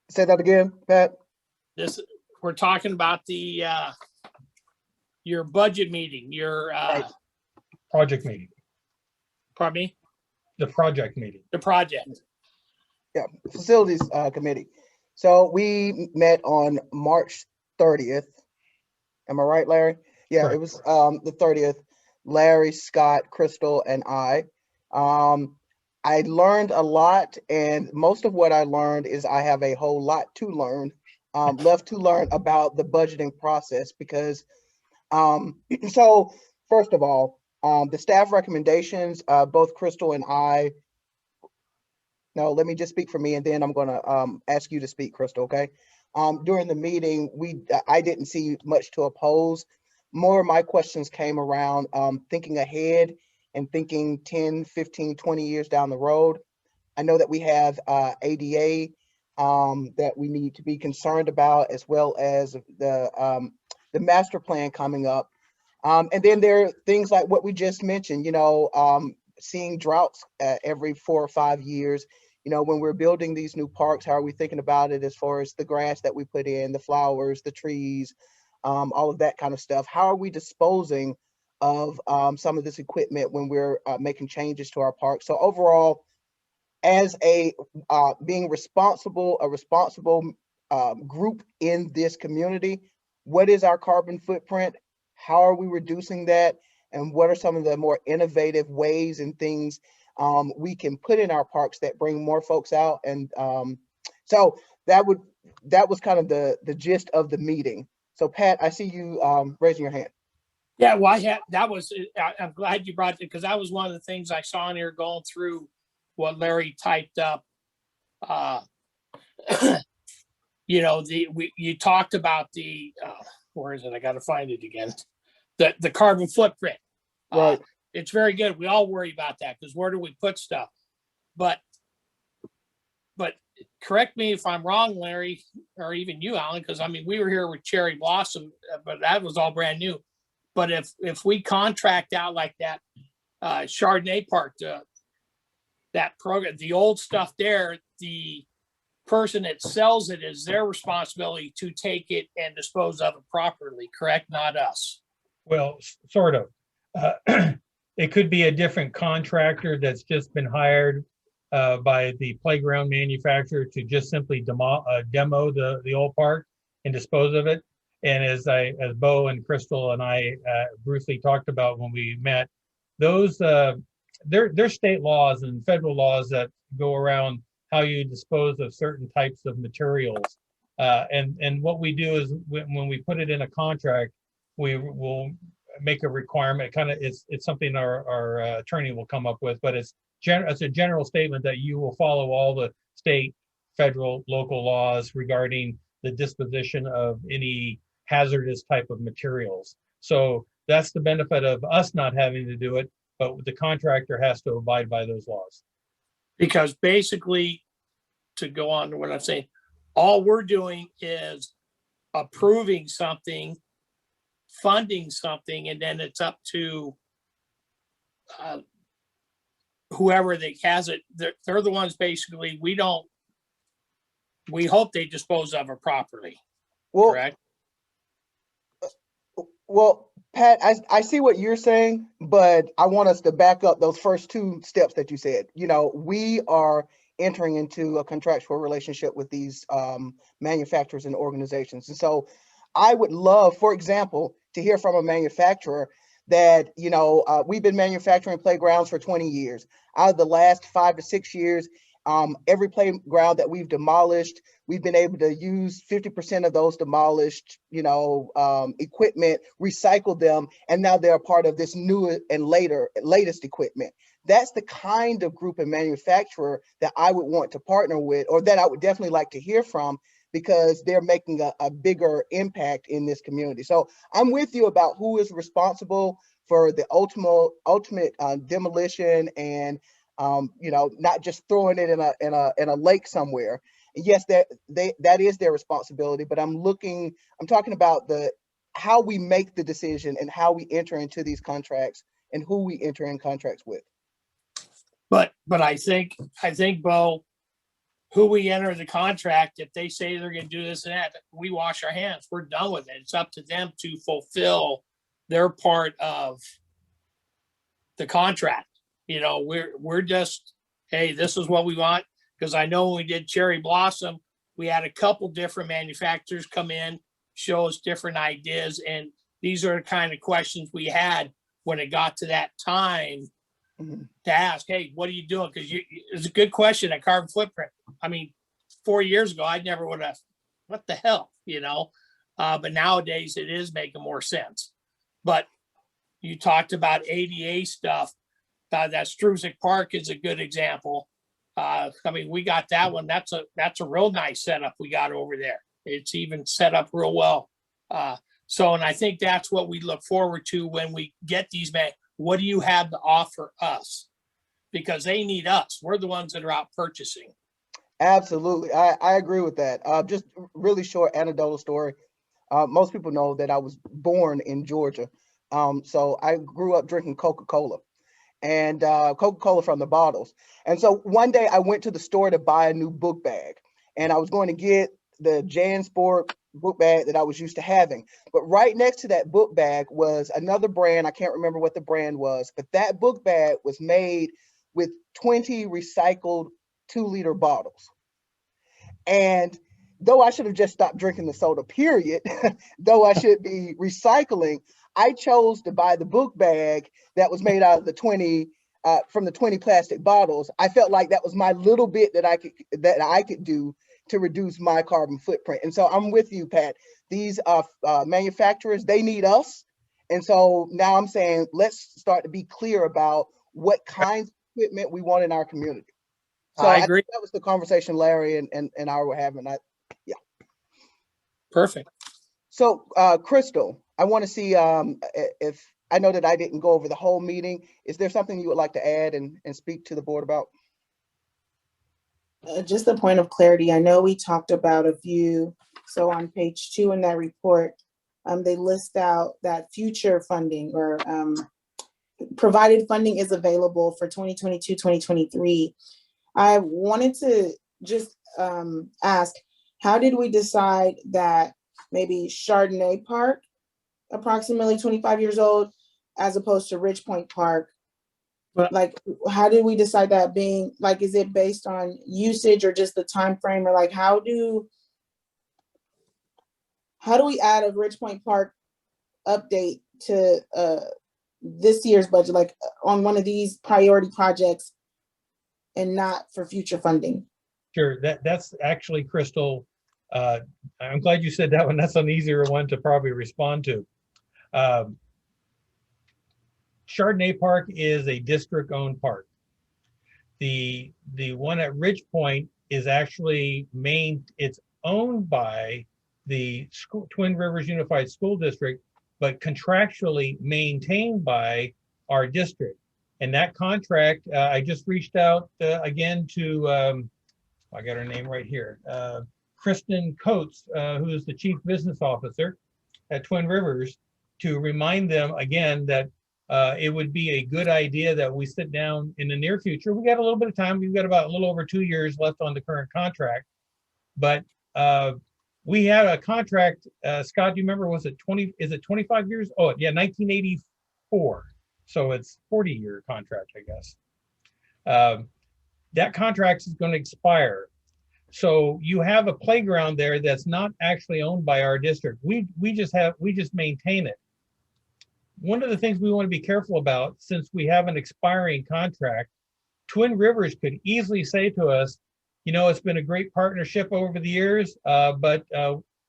Say that again, Pat. We're talking about the your budget meeting, your Right. Project meeting, pardon me, the project meeting. the project. Yeah, facilities committee. So we met on March 30th. Am I right, Larry? Yeah, Correct. it was the 30th. Larry, Scott, Crystal, and I. I learned a lot, and most of what I learned is I have a whole lot to learn, left to learn about the budgeting process because, so first of all, the staff recommendations, both Crystal and I, no, let me just speak for me, and then I'm gonna ask you to speak, Crystal, okay? During the meeting, I didn't see much to oppose. More of my questions came around thinking ahead and thinking 10, 15, 20 years down the road. I know that we have ADA that we need to be concerned about, as well as the master plan coming up. And then there are things like what we just mentioned, you know, seeing droughts every 4 or 5 years. You know, when we're building these new parks, how are we thinking about it as far as the grass that we put in, the flowers, the trees, all of that kind of stuff? How are we disposing of some of this equipment when we're making changes to our park? So overall, as a being a responsible group in this community, what is our carbon footprint? How are we reducing that? And what are some of the more innovative ways and things we can put in our parks that bring more folks out? And so that was kind of the gist of the meeting. So Pat, I see you raising your hand. Yeah, well, I'm glad you brought it, because that was one of the things I saw in here going through what Larry typed up. You know, you talked about the where is it? I got to find it again. The carbon footprint. Right. It's very good. We all worry about that, because where do we put stuff? But correct me if I'm wrong, Larry, or even you, Alan, because I mean, we were here with Cherry Blossom, but that was all brand new. But if we contract out like that, Chardonnay Park, that program, the old stuff there, the person that sells it is their responsibility to take it and dispose of it properly, correct? Not us. Well, sort of. It could be a different contractor that's just been hired by the playground manufacturer to just simply demo the old park and dispose of it. And as Bo and Crystal and I briefly talked about when we met, those there's state laws and federal laws that go around how you dispose of certain types of materials. And what we do is when we put it in a contract, we will make a requirement. Kind of, it's something our attorney will come up with, but it's a general statement that you will follow all the state, federal, local laws regarding the disposition of any hazardous type of materials. So that's the benefit of us not having to do it, but the contractor has to abide by those laws. Because basically, to go on to what I'm saying, all we're doing is approving something, funding something, and then it's up to whoever that has it. They're the ones basically, we hope they dispose of it properly. Well, correct? Well, Pat, I see what you're saying, but I want us to back up those first two steps that you said. You know, we are entering into a contractual relationship with these manufacturers and organizations. And so I would love, for example, to hear from a manufacturer that, you know, we've been manufacturing playgrounds for 20 years. Out of the last 5 to 6 years, Every playground that we've demolished, we've been able to use 50% of those demolished, equipment, recycle them, and now they're a part of this new and latest equipment. That's the kind of group and manufacturer that I would want to partner with, or that I would definitely like to hear from, because they're making a bigger impact in this community. So I'm with you about who is responsible for the ultimate demolition, and not just throwing it in a lake somewhere. And yes, that is their responsibility, but I'm talking about how we make the decision and how we enter into these contracts and who we enter in contracts with. But I think, Bo, who we enter the contract, if they say they're gonna do this and that, we wash our hands, we're done with it. It's up to them to fulfill their part of the contract. We're just, hey, this is what we want. Because I know when we did Cherry Blossom, we had a couple different manufacturers come in, show us different ideas. And these are the kind of questions we had when it got to that time to ask, hey, what are you doing? Because it's a good question, a carbon footprint. I mean, 4 years ago, I never would have, what the hell, but nowadays it is making more sense. But you talked about ADA stuff. That Struzik Park is a good example. We got that one. That's a real nice setup we got over there. It's even set up real well. And I think that's what we look forward to when we get these men. What do you have to offer us? Because they need us. We're the ones that are out purchasing. Absolutely. I agree with that. Just really short anecdotal story. Most people know that I was born in Georgia. So I grew up drinking Coca-Cola. And Coca-Cola from the bottles. And so one day I went to the store to buy a new book bag, and I was going to get the JanSport book bag that I was used to having. But right next to that book bag was another brand. I can't remember what the brand was, but that book bag was made with 20 recycled 2-liter bottles. And though I should have just stopped drinking the soda, period, though I should be recycling, I chose to buy the book bag that was made out of the 20 from the 20 plastic bottles. I felt like that was my little bit that I could do to reduce my carbon footprint. And so I'm with you, Pat. These manufacturers, they need us. And so now I'm saying, let's start to be clear about what kinds of equipment we want in our community. So I agree. think that was the conversation Larry and I were having. Yeah. Perfect. So Crystal, I want to see if, I know that I didn't go over the whole meeting. Is there something you would like to add and speak to the board about? Just a point of clarity. I know we talked about a few. So on page 2 in that report, they list out that future funding, or provided funding is available for 2022, 2023. I wanted to just ask, how did we decide that maybe Chardonnay Park, approximately 25 years old, as opposed to Ridge Point Park? But, like, how did we decide that being, like, is it based on usage or just the time frame, or like, how do we add a Ridge Point Park update to this year's budget, like on one of these priority projects, and not for future funding? Sure, that's actually, Crystal, I'm glad you said that one. That's an easier one to probably respond to. Chardonnay Park is a district-owned park. The one at Ridge Point is actually it's owned by the Twin Rivers Unified School District, but contractually maintained by our district. And that contract, I just reached out again to, I got her name right here, Kristen Coates, who is the Chief Business Officer at Twin Rivers, to remind them again that it would be a good idea that we sit down in the near future. We got a little bit of time. We've got about a little over 2 years left on the current contract, but we had a contract, Scott, do you remember, was it 25 years? Oh yeah, 1984. So it's 40-year contract, I guess. That contract is going to expire. So you have a playground there that's not actually owned by our district. We just maintain it. One of the things we want to be careful about, since we have an expiring contract, Twin Rivers could easily say to us, you know, it's been a great partnership over the years, but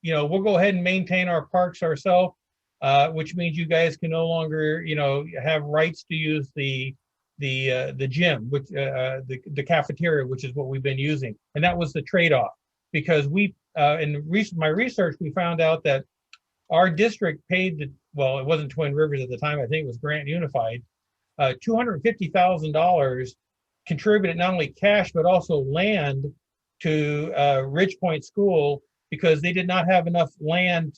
you know, we'll go ahead and maintain our parks ourselves, which means you guys can no longer, you know, have rights to use the gym, which the cafeteria, which is what we've been using, and that was the trade-off. Because we in my research, we found out that our district paid well, it wasn't Twin Rivers at the time, I think it was Grant Unified, $250,000 contributed not only cash but also land to Ridge Point School, because they did not have enough land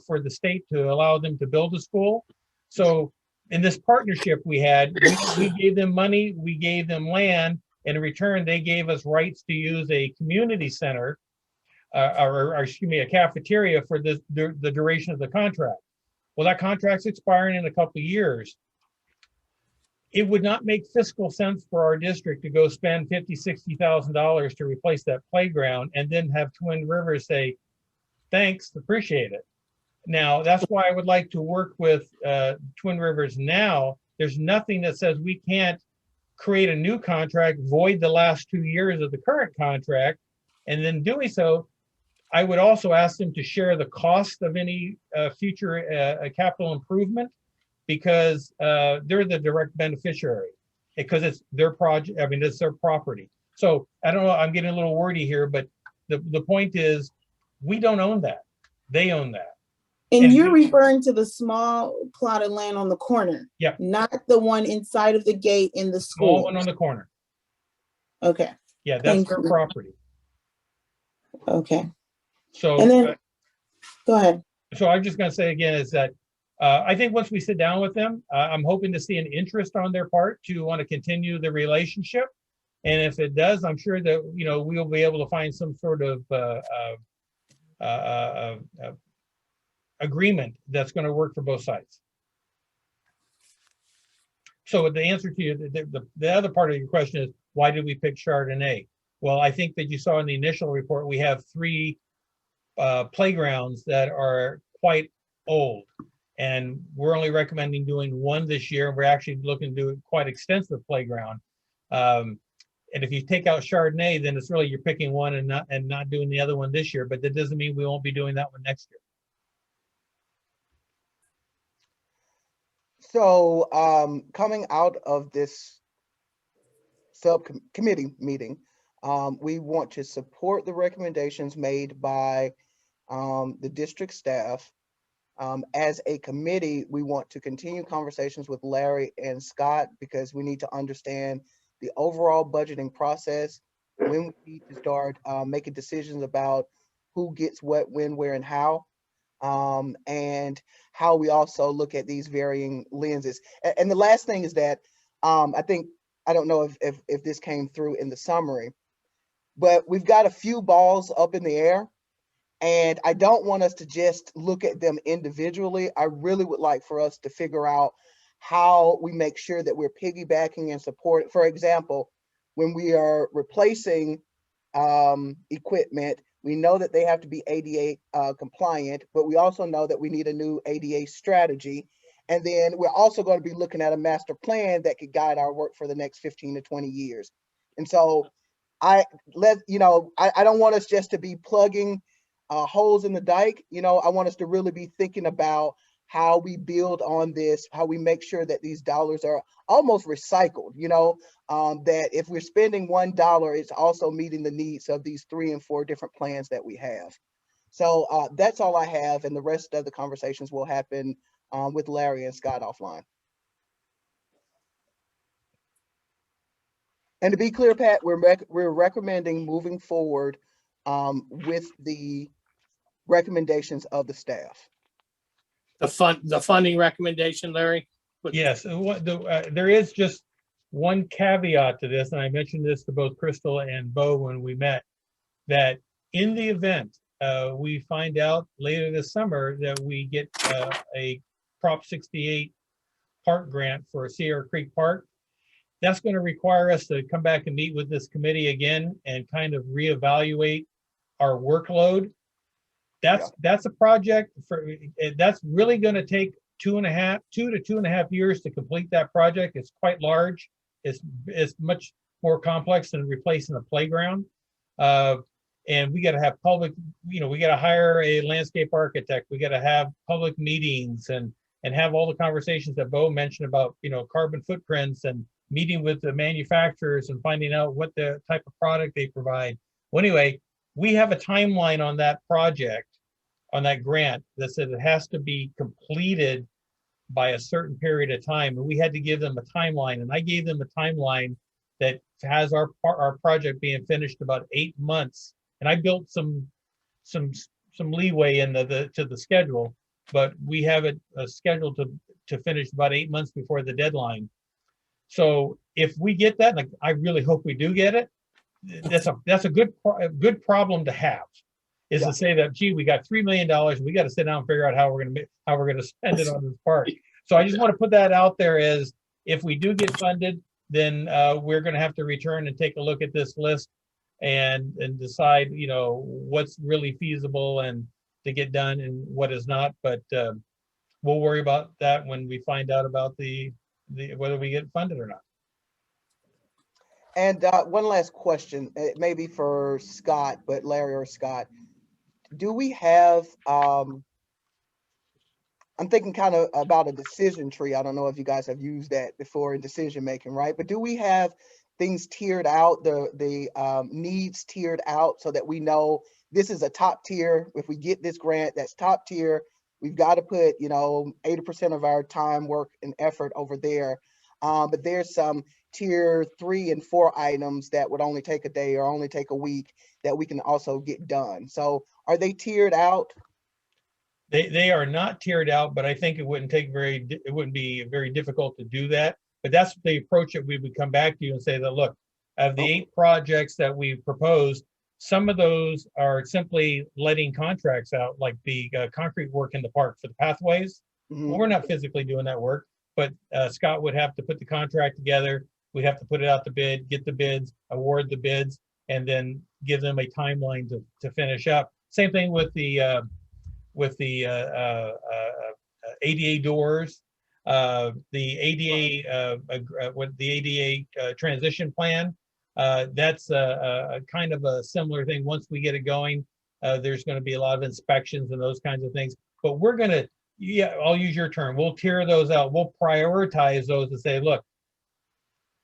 for the state to allow them to build a school. So in this partnership we had, we gave them money, we gave them land, and in return they gave us rights to use a community center, or excuse me, a cafeteria for the duration of the contract. Well, that contract's expiring in a couple of years. It would not make fiscal sense for our district to go spend $50,000, $60,000 to replace that playground and then have Twin Rivers say, thanks, appreciate it. Now, that's why I would like to work with Twin Rivers now. There's nothing that says we can't create a new contract, void the last 2 years of the current contract, and then doing so, I would also ask them to share the cost of any future capital improvement, because they're the direct beneficiary, because it's their project. I mean, it's their property. So I don't know, I'm getting a little wordy here, but the point is, we don't own that. They own that. And you're referring to the small plot of land on the corner? Yeah. Not the one inside of the gate in the school? Small one on the corner. Okay. Yeah, that's their property. Okay. So, and then, go ahead. So I'm just going to say again is that I think once we sit down with them, I'm hoping to see an interest on their part to want to continue the relationship. And if it does, I'm sure that, you know, we'll be able to find some sort of agreement that's going to work for both sides. So the answer to you, the other part of your question is, why did we pick Chardonnay? Well, I think that you saw in the initial report, we have 3 playgrounds that are quite old, and we're only recommending doing 1 this year. We're actually looking to do a quite extensive playground. And if you take out Chardonnay, then it's really you're picking one and not doing the other one this year, but that doesn't mean we won't be doing that one next year. So coming out of this subcommittee meeting, we want to support the recommendations made by the district staff. As a committee, we want to continue conversations with Larry and Scott, because we need to understand the overall budgeting process, when we need to start making decisions about who gets what, when, where, and how, and how we also look at these varying lenses. And the last thing is that I don't know if this came through in the summary, but we've got a few balls up in the air, and I don't want us to just look at them individually. I really would like for us to figure out how we make sure that we're piggybacking and support. For example, when we are replacing equipment, we know that they have to be ADA compliant, but we also know that we need a new ADA strategy. And then we're also going to be looking at a master plan that could guide our work for the next 15 to 20 years. And so I don't want us just to be plugging holes in the dike. You know, I want us to really be thinking about how we build on this, how we make sure that these dollars are almost recycled, you know, that if we're spending $1, it's also meeting the needs of these 3 and 4 different plans that we have. So that's all I have. And the rest of the conversations will happen with Larry and Scott offline. And to be clear, Pat, we're recommending moving forward with the recommendations of the staff. The funding recommendation, Larry? Yes, there is just one caveat to this, and I mentioned this to both Crystal and Bo when we met, that in the event we find out later this summer that we get a Prop 68 park grant for Sierra Creek Park, that's going to require us to come back and meet with this committee again and kind of reevaluate our workload. That's a project that's really going to take 2 to 2.5 years to complete that project. It's quite large. It's much more complex than replacing a playground. And we got to have public, we got to hire a landscape architect. We got to have public meetings and have all the conversations that Bo mentioned about, carbon footprints and meeting with the manufacturers and finding out what the type of product they provide. Well, anyway, we have a timeline on that project, on that grant, that said it has to be completed by a certain period of time. And we had to give them a timeline. And I gave them a timeline that has our project being finished about 8 months. And I built some leeway in to the schedule, but we have it scheduled to finish about 8 months before the deadline. So if we get that, like I really hope we do get it, that's a good problem to have. Is to say that, gee, we got $3 million. We got to sit down and figure out how we're going to spend it on this park. So I just want to put that out there as if we do get funded, then we're going to have to return and take a look at this list and decide, what's really feasible and to get done and what is not. But we'll worry about that when we find out about the whether we get funded or not. And one last question, it may be for Scott, but Larry or Scott, do we have, I'm thinking kind of about a decision tree. I don't know if you guys have used that before in decision making, right? But do we have things tiered out, the needs tiered out so that we know this is a top tier? If we get this grant, that's top tier. We've got to put, 80% of our time, work, and effort over there. But there's some tier 3 and 4 items that would only take a day or only take a week that we can also get done. So are they tiered out? They are not tiered out, but I think it wouldn't be very difficult to do that. But that's the approach that we would come back to you and say that, look, of the 8 projects that we proposed, some of those are simply letting contracts out, like the concrete work in the park for the pathways. Mm-hmm. Well, we're not physically doing that work, but Scott would have to put the contract together. We'd have to put it out to bid, get the bids, award the bids, and then give them a timeline to finish up. Same thing with the ADA doors, the ADA transition plan. That's a kind of a similar thing. Once we get it going, there's going to be a lot of inspections and those kinds of things. But we're going to, I'll use your term, we'll tier those out. We'll prioritize those and say, look,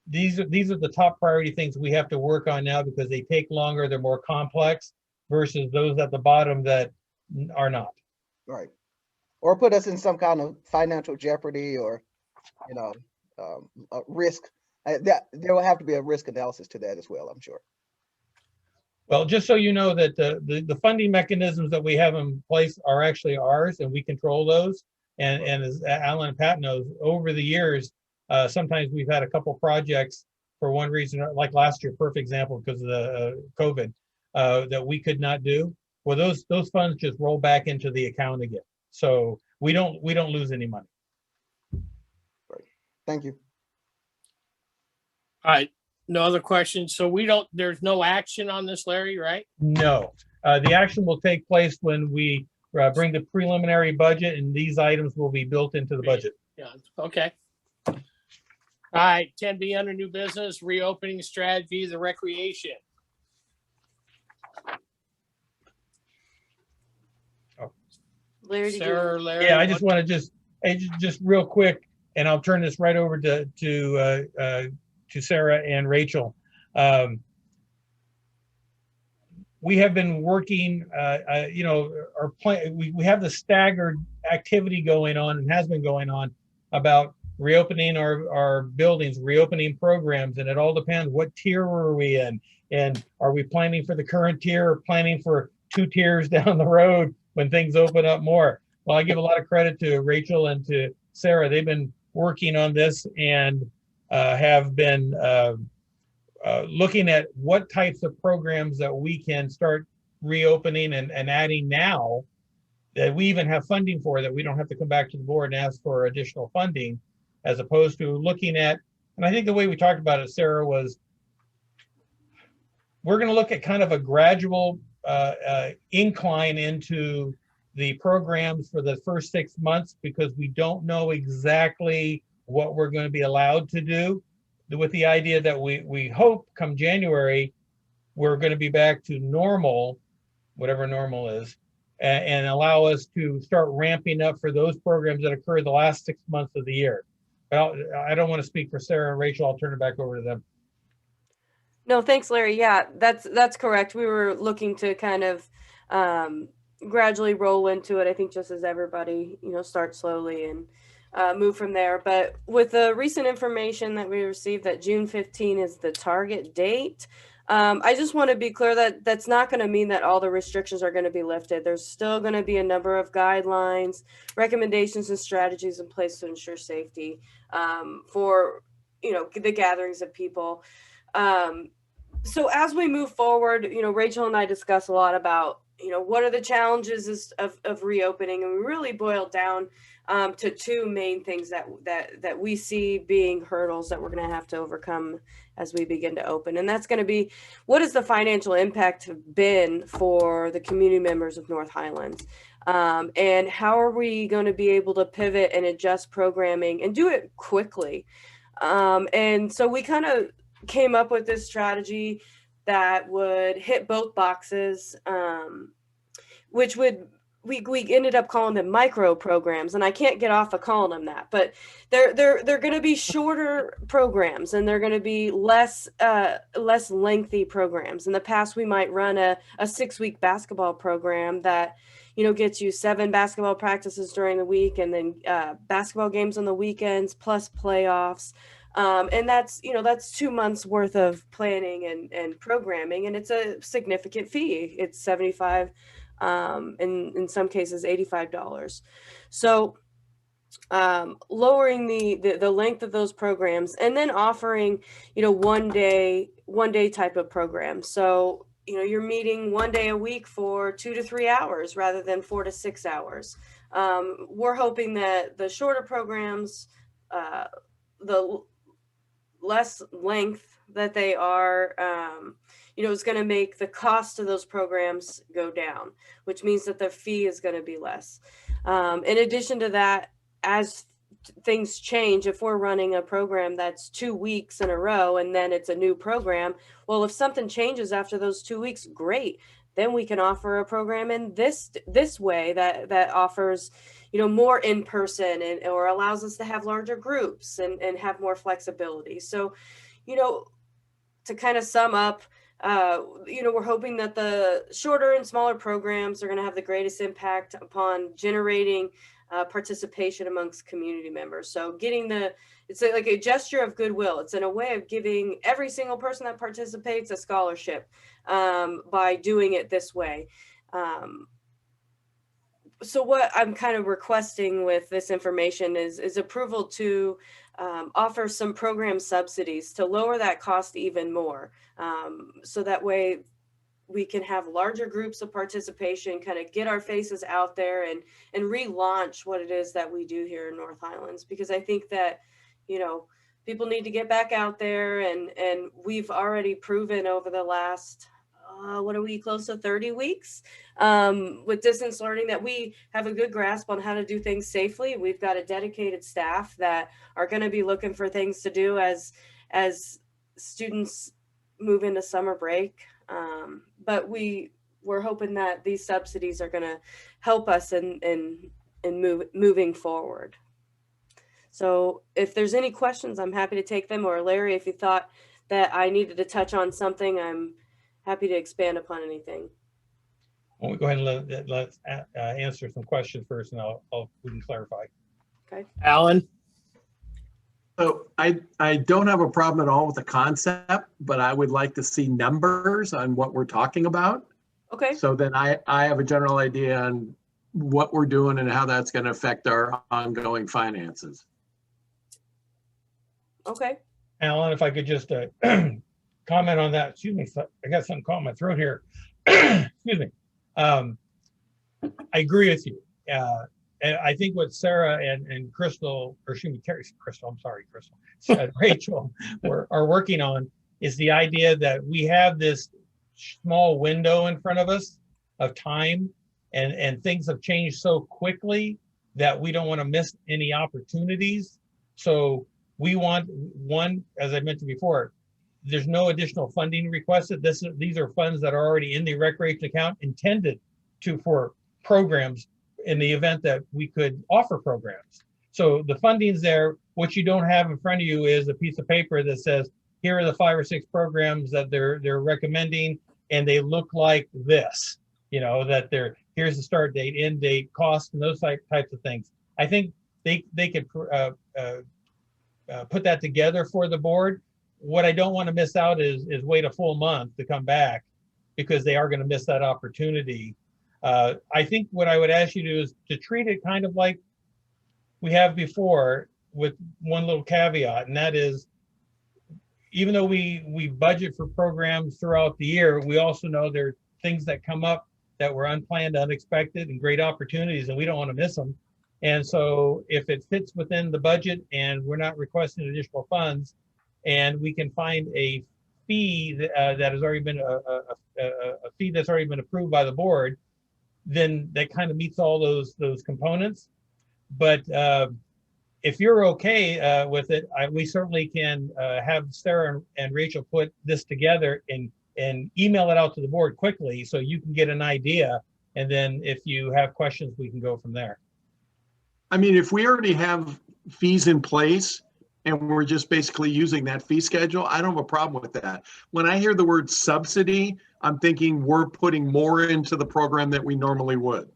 these are the top priority things we have to work on now because they take longer, they're more complex, versus those at the bottom that are not. Right. Or put us in some kind of financial jeopardy or, a risk. There will have to be a risk analysis to that as well, I'm sure. Well, just so you know that the funding mechanisms that we have in place are actually ours, and we control those. And as Alan and Pat knows, over the years, sometimes we've had a couple projects for one reason, like last year, perfect example because of the COVID, that we could not do. Well, those funds just roll back into the account again, so we don't lose any money. Right. Thank you. All right, no other questions. So there's no action on this, Larry, right? No, the action will take place when we bring the preliminary budget, and these items will be built into the budget. Yeah, okay. All right, 10B under new business, reopening strategy, the recreation. Larry, Sarah, Larry, Yeah, I just want to just real quick, and I'll turn this right over to Sarah and Rachel. We have been working, our plan. We have the staggered activity going on and has been going on about reopening our buildings, reopening programs, and it all depends what tier are we in, and are we planning for the current tier or planning for 2 tiers down the road when things open up more. Well, I give a lot of credit to Rachel and to Sarah. They've been working on this and have been looking at what types of programs that we can start reopening and adding now that we even have funding for, that we don't have to come back to the board and ask for additional funding, as opposed to looking at, and I think the way we talked about it, Sarah, was we're going to look at kind of a gradual incline into the programs for the first 6 months, because we don't know exactly what we're going to be allowed to do. with the idea that we hope come January, we're going to be back to normal, whatever normal is, and allow us to start ramping up for those programs that occurred the last 6 months of the year. Well, I don't want to speak for Sarah and Rachel. I'll turn it back over to them. No, thanks, Larry. Yeah, that's correct. We were looking to kind of gradually roll into it. I think just as everybody, start slowly and move from there. But with the recent information that we received that June 15 is the target date, I just want to be clear that that's not going to mean that all the restrictions are going to be lifted. There's still going to be a number of guidelines, recommendations, and strategies in place to ensure safety for, the gatherings of people. So as we move forward, Rachel and I discuss a lot about, what are the challenges of reopening, and we really boiled down to two main things that we see being hurdles that we're going to have to overcome as we begin to open. And that's going to be, what has the financial impact been for the community members of North Highlands? And how are we going to be able to pivot and adjust programming and do it quickly? And so we kind of came up with this strategy that would hit both boxes, which would, we ended up calling them micro programs, and I can't get off of calling them that, but they're going to be shorter programs, and they're going to be less lengthy programs. In the past, we might run a 6-week basketball program that gets you 7 basketball practices during the week, and then basketball games on the weekends plus playoffs. And that's 2 months worth of planning and programming, and it's a significant fee. It's $75, in some cases $85. So lowering the length of those programs, and then offering one day type of program. So you're meeting 1 day a week for 2 to 3 hours rather than 4 to 6 hours. We're hoping that the shorter programs, the less length that they are, is going to make the cost of those programs go down, which means that the fee is going to be less. In addition to that, as things change, if we're running a program that's 2 weeks in a row and then it's a new program, well, if something changes after those 2 weeks, great. Then we can offer a program in this way that offers more in person, and or allows us to have larger groups and have more flexibility. So to kind of sum up, we're hoping that the shorter and smaller programs are going to have the greatest impact upon generating participation amongst community members. So it's like a gesture of goodwill. It's in a way of giving every single person that participates a scholarship by doing it this way. So what I'm kind of requesting with this information is approval to offer some program subsidies to lower that cost even more. So that way we can have larger groups of participation, kind of get our faces out there and relaunch what it is that we do here in North Highlands. Because I think that, people need to get back out there, and we've already proven over the last, what are we, close to 30 weeks with distance learning, that we have a good grasp on how to do things safely. We've got a dedicated staff that are going to be looking for things to do as students move into summer break. But we're hoping that these subsidies are going to help us in moving forward. So if there's any questions, I'm happy to take them. Or Larry, if you thought that I needed to touch on something, I'm happy to expand upon anything. Well, we go ahead and let's answer some questions first, and we can clarify. Okay. Alan? So I don't have a problem at all with the concept, but I would like to see numbers on what we're talking about. Okay. So then I have a general idea on what we're doing and how that's going to affect our ongoing finances. Okay. Alan, if I could just comment on that. Excuse me, I got something caught in my throat here. Excuse me. I agree with you. And I think what Sarah and Crystal, or excuse me, Crystal, I'm sorry, Crystal, Rachel are working on is the idea that we have this small window in front of us of time, and things have changed so quickly that we don't want to miss any opportunities. So we want one, as I mentioned before, there's no additional funding requested. These are funds that are already in the recreation account intended for programs in the event that we could offer programs. So the funding's there. What you don't have in front of you is a piece of paper that says, here are the 5 or 6 programs that they're recommending, and they look like this, you know, that here's the start date, end date, cost, and those types of things. I think they could put that together for the board. What I don't want to miss out is wait a full month to come back, because they are going to miss that opportunity. I think what I would ask you to do is to treat it kind of like we have before, with one little caveat, and that is, even though we budget for programs throughout the year, we also know there are things that come up that were unplanned, unexpected, and great opportunities, and we don't want to miss them. And so if it fits within the budget and we're not requesting additional funds, and we can find a fee that has already been a fee that's already been approved by the board, then that kind of meets all those components. But if you're okay with it, we certainly can have Sarah and Rachel put this together and email it out to the board quickly, so you can get an idea. And then if you have questions, we can go from there. I mean, if we already have fees in place and we're just basically using that fee schedule, I don't have a problem with that. When I hear the word subsidy, I'm thinking we're putting more into the program that we normally would.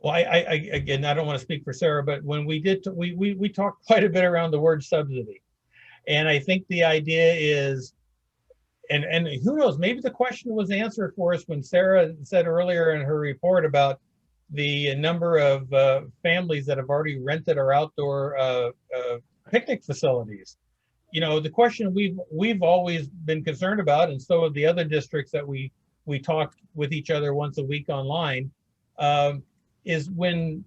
Well, again, I don't want to speak for Sarah, but when we did, we talked quite a bit around the word subsidy. And I think the idea is, and who knows, maybe the question was answered for us when Sarah said earlier in her report about the number of families that have already rented our outdoor picnic facilities. You know, the question we've always been concerned about, and so have the other districts that we talk with each other once a week online, is when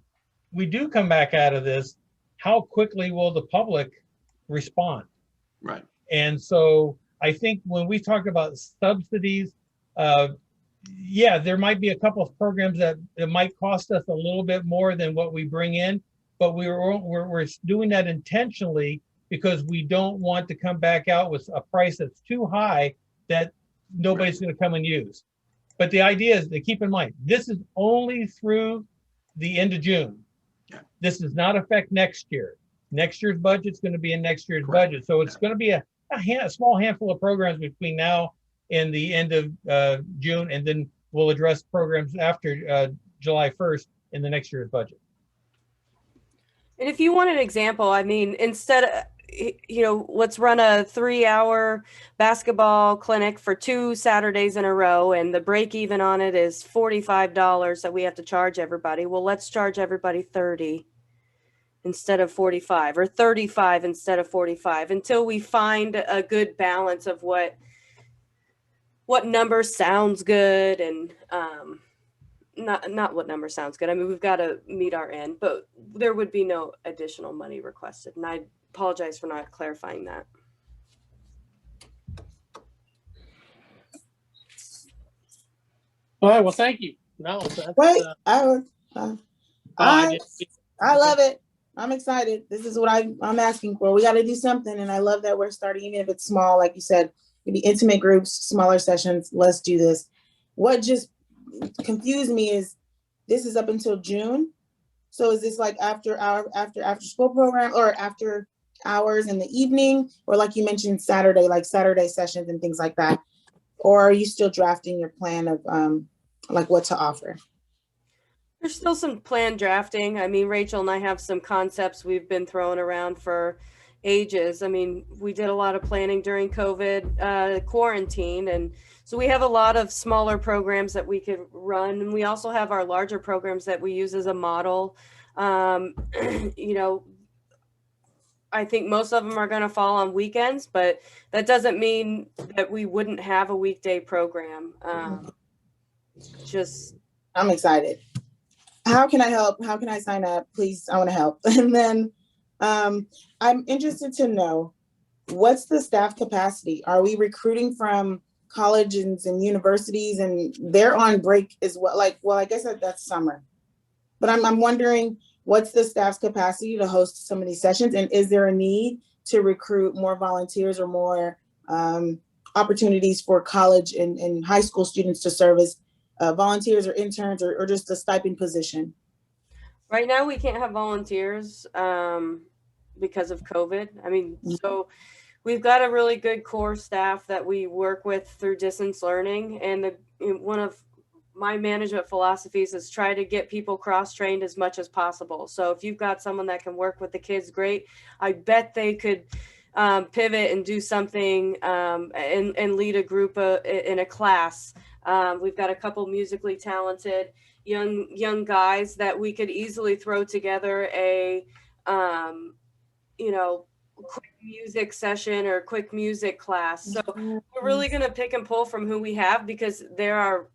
we do come back out of this, how quickly will the public respond? Right. And so I think when we talk about subsidies, yeah, there might be a couple of programs that it might cost us a little bit more than what we bring in, but we're doing that intentionally because we don't want to come back out with a price that's too high that nobody's going to come and use. But the idea is to keep in mind, this is only through the end of June. Yeah. This does not affect next year. Next year's budget's going to be in next year's budget. So it's going to be a small handful of programs between now and the end of June, and then we'll address programs after July 1st in the next year's budget. And if you want an example, I mean, instead of, you know, let's run a 3-hour basketball clinic for 2 Saturdays in a row, and the break even on it is $45 that we have to charge everybody. Well, let's charge everybody $30 instead of $45, or $35 instead of $45, until we find a good balance of what number sounds good, and not what number sounds good. I mean, we've got to meet our end, but there would be no additional money requested. And I apologize for not clarifying that. All right, well, thank you. No, that's, Wait, I I love it. I'm excited. This is what I'm asking for. We got to do something, and I love that we're starting, even if it's small, like you said, maybe intimate groups, smaller sessions. Let's do this. What just confused me is this is up until June. So is this like after school program, or after hours in the evening, or like you mentioned, Saturday, like Saturday sessions and things like that? Or are you still drafting your plan of like what to offer? There's still some planned drafting. I mean, Rachel and I have some concepts we've been throwing around for ages. I mean, we did a lot of planning during COVID quarantine, and so we have a lot of smaller programs that we could run, and we also have our larger programs that we use as a model. You know, I think most of them are going to fall on weekends, but that doesn't mean that we wouldn't have a weekday program. I'm excited. How can I help? How can I sign up? Please, I want to help. And then I'm interested to know, what's the staff capacity? Are we recruiting from colleges and universities, and they're on break as well? Like, well, I guess that's summer. But I'm wondering, what's the staff's capacity to host some of these sessions? And is there a need to recruit more volunteers or more opportunities for college and high school students to serve as volunteers or interns or just a stipend position? Right now, we can't have volunteers because of COVID. I mean, so we've got a really good core staff that we work with through distance learning. And one of my management philosophies is try to get people cross-trained as much as possible. So if you've got someone that can work with the kids, great. I bet they could pivot and do something and lead a group in a class. We've got a couple musically talented young guys that we could easily throw together a quick music session or quick music class. So we're really going to pick and pull from who we have, because there are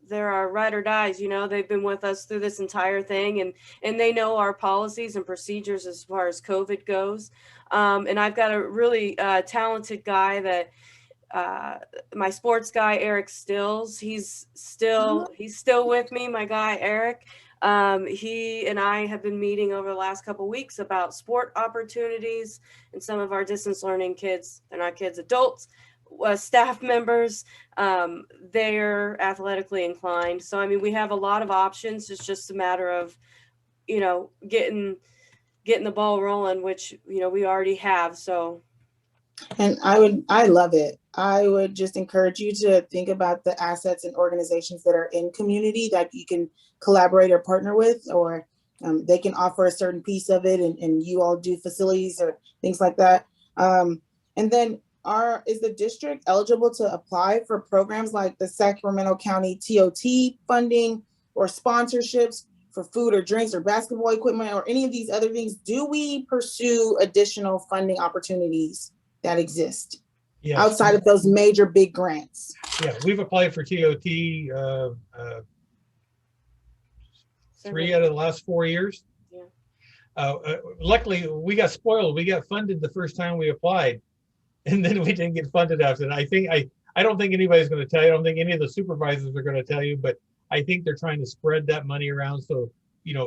ride or dies. They've been with us through this entire thing, and they know our policies and procedures as far as COVID goes. And I've got a really talented guy that my sports guy, Eric Stills, he's still with me, my guy, Eric. He and I have been meeting over the last couple of weeks about sport opportunities, and some of our distance learning kids, they're not kids, adults, staff members, they're athletically inclined. So, I mean, we have a lot of options. It's just a matter of, getting the ball rolling, which, we already have. So. And I love it. I would just encourage you to think about the assets and organizations that are in community that you can collaborate or partner with, or they can offer a certain piece of it, and you all do facilities or things like that. And then is the district eligible to apply for programs like the Sacramento County TOT funding or sponsorships for food or drinks or basketball equipment or any of these other things? Do we pursue additional funding opportunities that exist outside of those major big grants? Yeah, we've applied for TOT 3 out of the last 4 years. Yeah. Luckily, we got spoiled. We got funded the first time we applied, and then we didn't get funded after that. I don't think anybody's going to tell you. I don't think any of the supervisors are going to tell you, but I think they're trying to spread that money around so,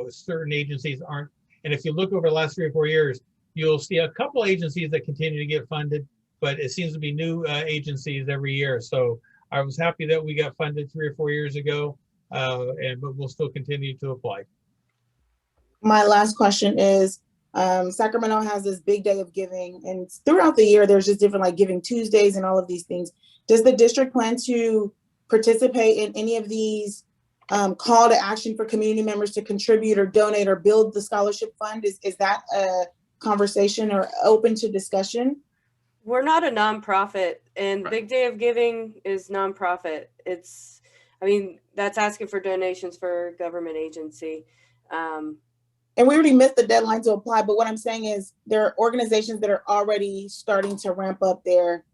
certain agencies aren't. And if you look over the last 3 or 4 years, you'll see a couple agencies that continue to get funded, but it seems to be new agencies every year. So I was happy that we got funded 3 or 4 years ago, but we'll still continue to apply. My last question is, Sacramento has this big day of giving, and throughout the year, there's just different Giving Tuesdays and all of these things. Does the district plan to participate in any of these call to action for community members to contribute or donate or build the scholarship fund? Is that a conversation or open to discussion? We're not a nonprofit, and Big Day of Giving is nonprofit. That's asking for donations for a government agency. And we already missed the deadline to apply, but what I'm saying is there are organizations that are already starting to ramp up their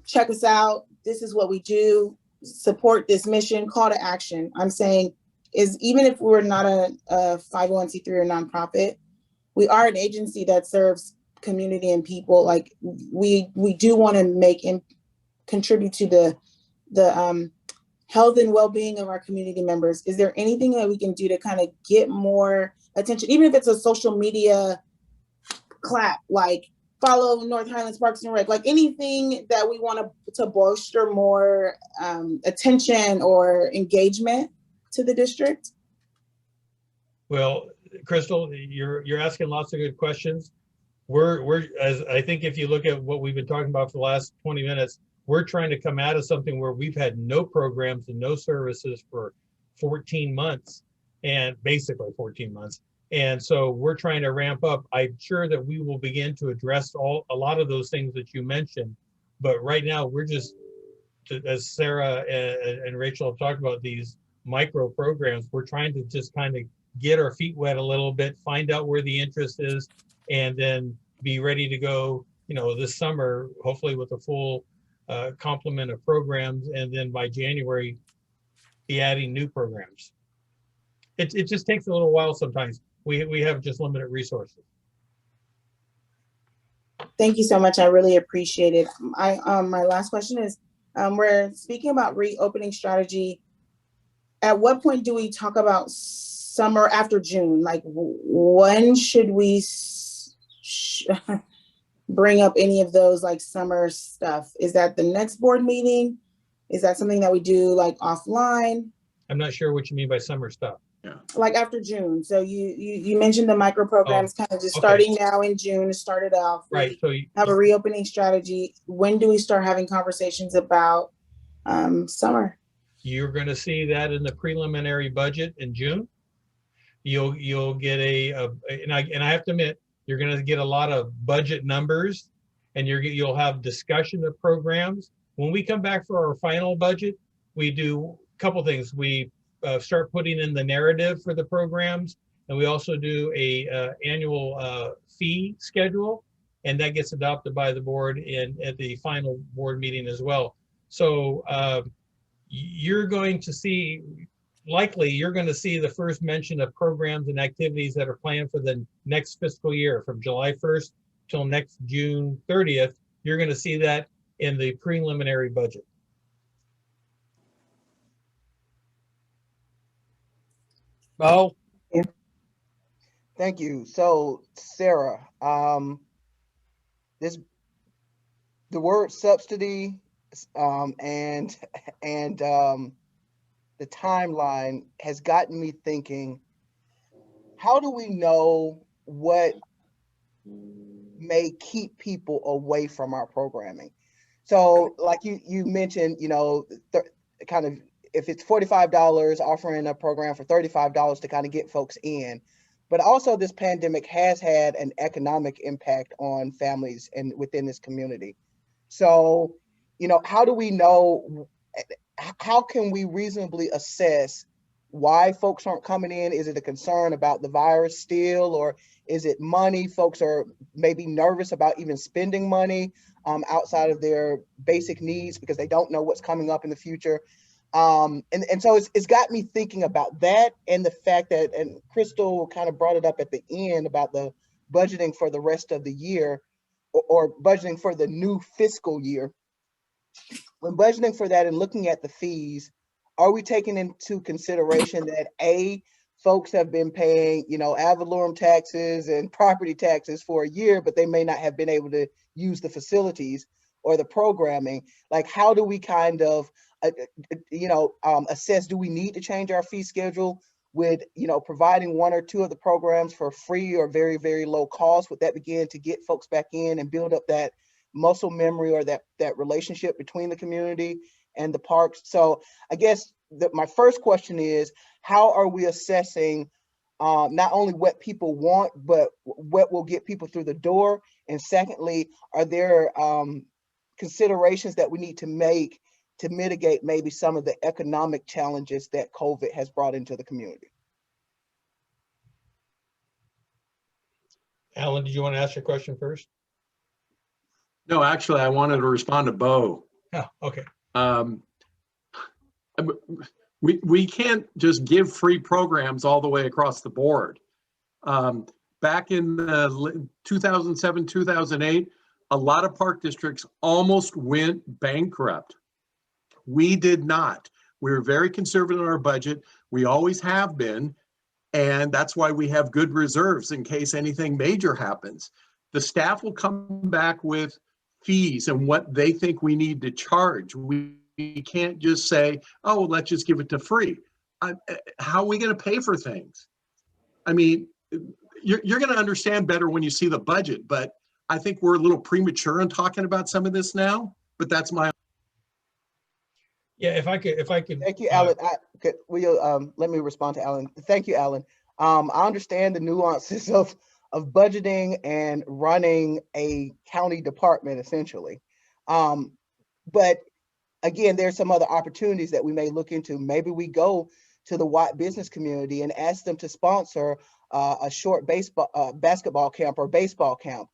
check us out, this is what we do, support this mission, call to action. I'm saying is, even if we're not a 501c3 or nonprofit, we are an agency that serves community and people. We do want to contribute to the health and well-being of our community members. Is there anything that we can do to kind of get more attention, even if it's a social media clap, follow North Highlands Parks and Rec, anything that we want to bolster more attention or engagement to the district? Well, Crystal, you're asking lots of good questions. We're as I think if you look at what we've been talking about for the last 20 minutes, we're trying to come out of something where we've had no programs and no services for 14 months, and basically 14 months. And so we're trying to ramp up. I'm sure that we will begin to address a lot of those things that you mentioned. But right now, we're just, as Sarah and Rachel have talked about, these micro programs, we're trying to just kind of get our feet wet a little bit, find out where the interest is, and then be ready to go, this summer, hopefully with a full complement of programs. And then by January, be adding new programs. It just takes a little while sometimes. We have just limited resources. Thank you so much. I really appreciate it. My last question is, we're speaking about reopening strategy. At what point do we talk about summer after June? Like, when should we bring up any of those like summer stuff? Is that the next board meeting? Is that something that we do like offline? I'm not sure what you mean by summer stuff. Like after June. So you mentioned the micro programs kind of just okay. starting now in June to start it off. Right. So We have a reopening strategy. When do we start having conversations about summer? You're going to see that in the preliminary budget in June. You'll get and I have to admit, you're going to get a lot of budget numbers, and you'll have discussion of programs. When we come back for our final budget, we do a couple things. We start putting in the narrative for the programs, and we also do a annual fee schedule, and that gets adopted by the board at the final board meeting as well. So you're going to see, likely you're going to see the first mention of programs and activities that are planned for the next fiscal year from July 1st till next June 30th. You're going to see that in the preliminary budget. Bo? Thank you. So Sarah, the word subsidy and the timeline has gotten me thinking, how do we know what may keep people away from our programming? So like you mentioned, you know, kind of, if it's $45, offering a program for $35 to kind of get folks in. But also this pandemic has had an economic impact on families and within this community. So, you know, how do we know, how can we reasonably assess why folks aren't coming in? Is it a concern about the virus still, or is it money? Folks are maybe nervous about even spending money outside of their basic needs because they don't know what's coming up in the future. And so it's got me thinking about that, and the fact that, and Crystal kind of brought it up at the end about the budgeting for the rest of the year, or budgeting for the new fiscal year. When budgeting for that and looking at the fees, are we taking into consideration that folks have been paying, you know, ad valorem taxes and property taxes for a year, but they may not have been able to use the facilities or the programming? Like, how do we kind of assess, do we need to change our fee schedule with, you know, providing one or two of the programs for free or very, very low cost? Would that begin to get folks back in and build up that muscle memory or that relationship between the community and the parks? So I guess my first question is, how are we assessing not only what people want, but what will get people through the door? And secondly, are there considerations that we need to make to mitigate maybe some of the economic challenges that COVID has brought into the community? Alan, did you want to ask your question first? No, actually, I wanted to respond to Bo. Oh, okay. We can't just give free programs all the way across the board. Back in 2007, 2008, a lot of park districts almost went bankrupt. We did not. We were very conservative in our budget. We always have been. And that's why we have good reserves in case anything major happens. The staff will come back with fees and what they think we need to charge. We can't just say, oh, let's just give it to free. How are we going to pay for things? I mean, you're going to understand better when you see the budget, but I think we're a little premature in talking about some of this now, but that's my. Yeah, if I could. Thank you, Alan. Let me respond to Alan. Thank you, Alan. I understand the nuances of budgeting and running a county department, essentially. But again, there's some other opportunities that we may look into. Maybe we go to the Watt business community and ask them to sponsor a short basketball camp or baseball camp.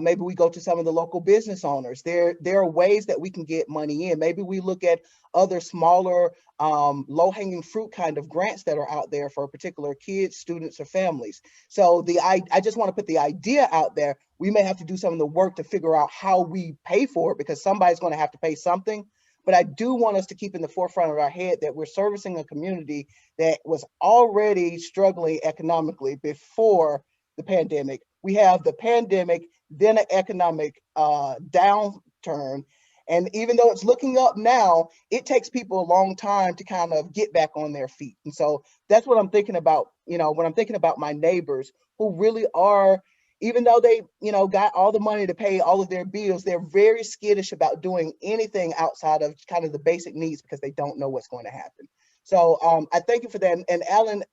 Maybe we go to some of the local business owners. There are ways that we can get money in. Maybe we look at other smaller, low-hanging fruit kind of grants that are out there for particular kids, students, or families. So I just want to put the idea out there. We may have to do some of the work to figure out how we pay for it, because somebody's going to have to pay something. but I do want us to keep in the forefront of our head that we're servicing a community that was already struggling economically before the pandemic. We have the pandemic, then an economic downturn. And even though it's looking up now, it takes people a long time to kind of get back on their feet. And so that's what I'm thinking about, you know, when I'm thinking about my neighbors who really are, even though they, you know, got all the money to pay all of their bills, they're very skittish about doing anything outside of kind of the basic needs because they don't know what's going to happen. So I thank you for that. And Alan,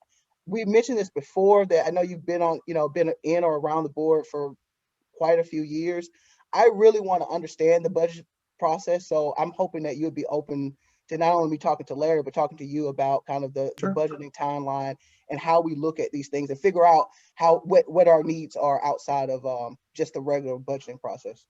we mentioned this before, that I know you've been on, you know, been in or around the board for quite a few years. I really want to understand the budget process. So I'm hoping that you'll be open to not only me talking to Larry, but talking to you about kind of the budgeting timeline and how we look at these things and figure out how what our needs are outside of just the regular budgeting process.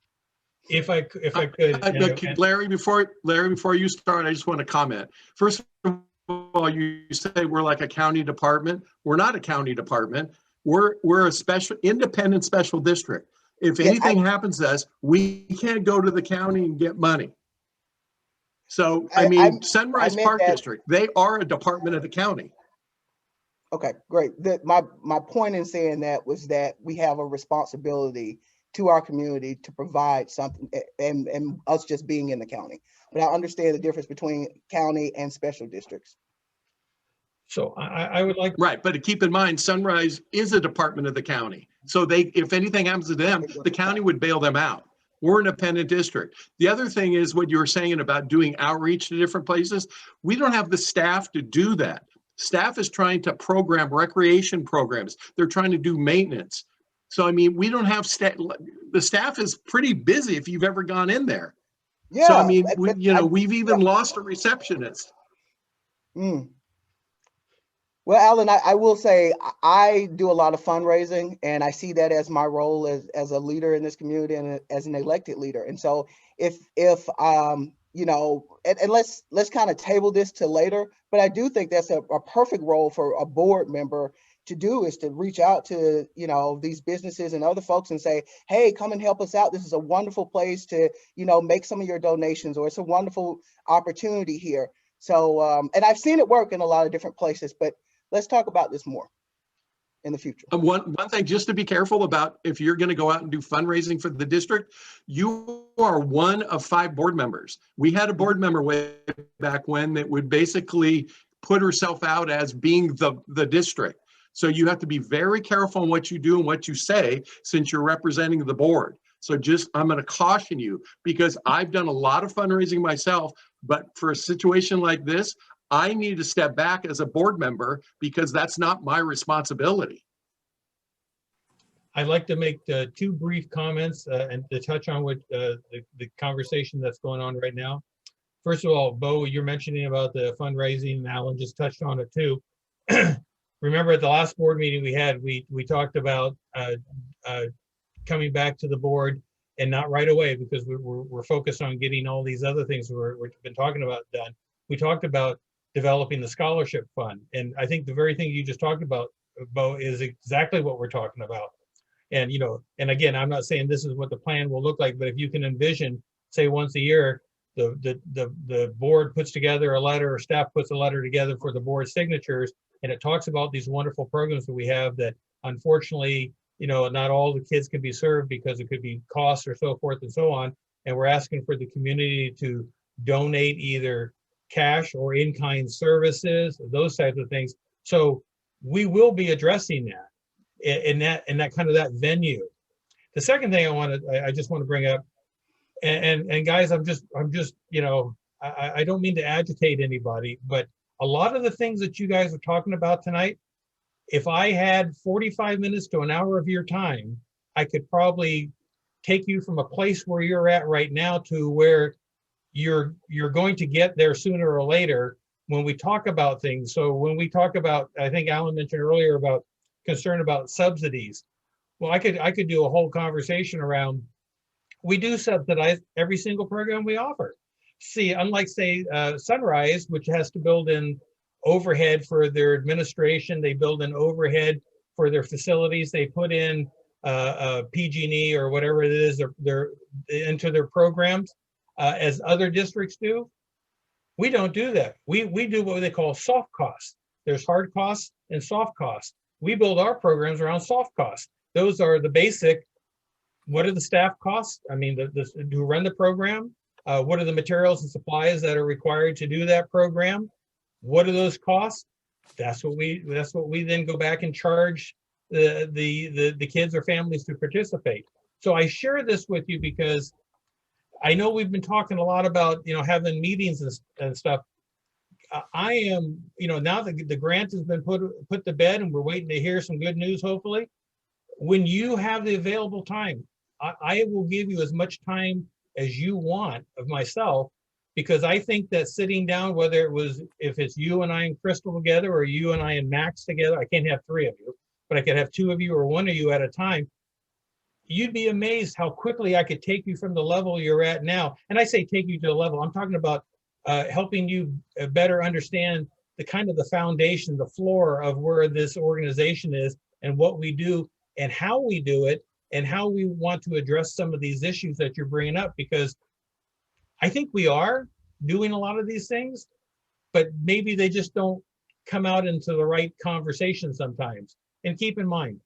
If I could, Larry, before you start, I just want to comment. First of all, you say we're like a county department. We're not a county department. We're a special, independent special district. If anything happens to us, we can't go to the county and get money. So, I mean, Sunrise Park District, they are a department of the county. Okay, great. My point in saying that was that we have a responsibility to our community to provide something, and us just being in the county. But I understand the difference between county and special districts. So I would like. Right, but keep in mind, Sunrise is a department of the county. So if anything happens to them, the county would bail them out. We're an independent district. The other thing is what you were saying about doing outreach to different places. We don't have the staff to do that. Staff is trying to program recreation programs. They're trying to do maintenance. So, I mean, we don't have staff. The staff is pretty busy if you've ever gone in there. Yeah. So, I mean, we've even lost a receptionist. Well, Alan, I will say I do a lot of fundraising, and I see that as my role as a leader in this community and as an elected leader. And so if you know, and let's kind of table this to later, but I do think that's a perfect role for a board member to do, is to reach out to, you know, these businesses and other folks and say, hey, come and help us out. This is a wonderful place to, you know, make some of your donations, or it's a wonderful opportunity here. So, and I've seen it work in a lot of different places, but let's talk about this more in the future. One thing just to be careful about, if you're going to go out and do fundraising for the district, you are one of 5 board members. We had a board member way back when that would basically put herself out as being the district. So you have to be very careful on what you do and what you say, since you're representing the board. So I'm going to caution you, because I've done a lot of fundraising myself, but for a situation like this, I need to step back as a board member because that's not my responsibility. I'd like to make 2 brief comments and to touch on what the conversation that's going on right now. First of all, Bo, you're mentioning about the fundraising, and Alan just touched on it too. Remember at the last board meeting we had, we talked about coming back to the board, and not right away, because we're focused on getting all these other things we've been talking about done. We talked about developing the scholarship fund. And I think the very thing you just talked about, Bo, is exactly what we're talking about. And, you know, and again, I'm not saying this is what the plan will look like, but if you can envision, say once a year, the board puts together a letter, or staff puts a letter together for the board signatures, and it talks about these wonderful programs that we have that unfortunately, you know, not all the kids can be served because it could be costs or so forth and so on. And we're asking for the community to donate either cash or in-kind services, those types of things. So we will be addressing that in that kind of that venue. The second thing I just want to bring up, and guys, I'm just, you know, I don't mean to agitate anybody, but a lot of the things that you guys are talking about tonight, if I had 45 minutes to an hour of your time, I could probably take you from a place where you're at right now to where you're going to get there sooner or later when we talk about things. So when we talk about, I think Alan mentioned earlier about concern about subsidies. Well, I could do a whole conversation around, we do subsidize every single program we offer. See, unlike say Sunrise, which has to build in overhead for their administration, they build in overhead for their facilities, they put in PG&E or whatever it is they're into their programs. As other districts do, We don't do that. We do what they call soft costs. There's hard costs and soft costs. We build our programs around soft costs. Those are the basic. What are the staff costs? I mean, to run the program. What are the materials and supplies that are required to do that program? What are those costs? That's what we then go back and charge the kids or families to participate. So I share this with you because I know we've been talking a lot about, you know, having meetings and stuff. I am, you know, now that the grant has been put to bed and we're waiting to hear some good news, hopefully, when you have the available time, I will give you as much time as you want of myself, because I think that sitting down, if it's you and I and Crystal together, or you and I and Max together, I can't have 3 of you, but I could have 2 of you or 1 of you at a time. You'd be amazed how quickly I could take you from the level you're at now. And I say take you to the level, I'm talking about helping you better understand the kind of the foundation, the floor of where this organization is and what we do and how we do it and how we want to address some of these issues that you're bringing up, because I think we are doing a lot of these things, but maybe they just don't come out into the right conversation sometimes. And keep in mind,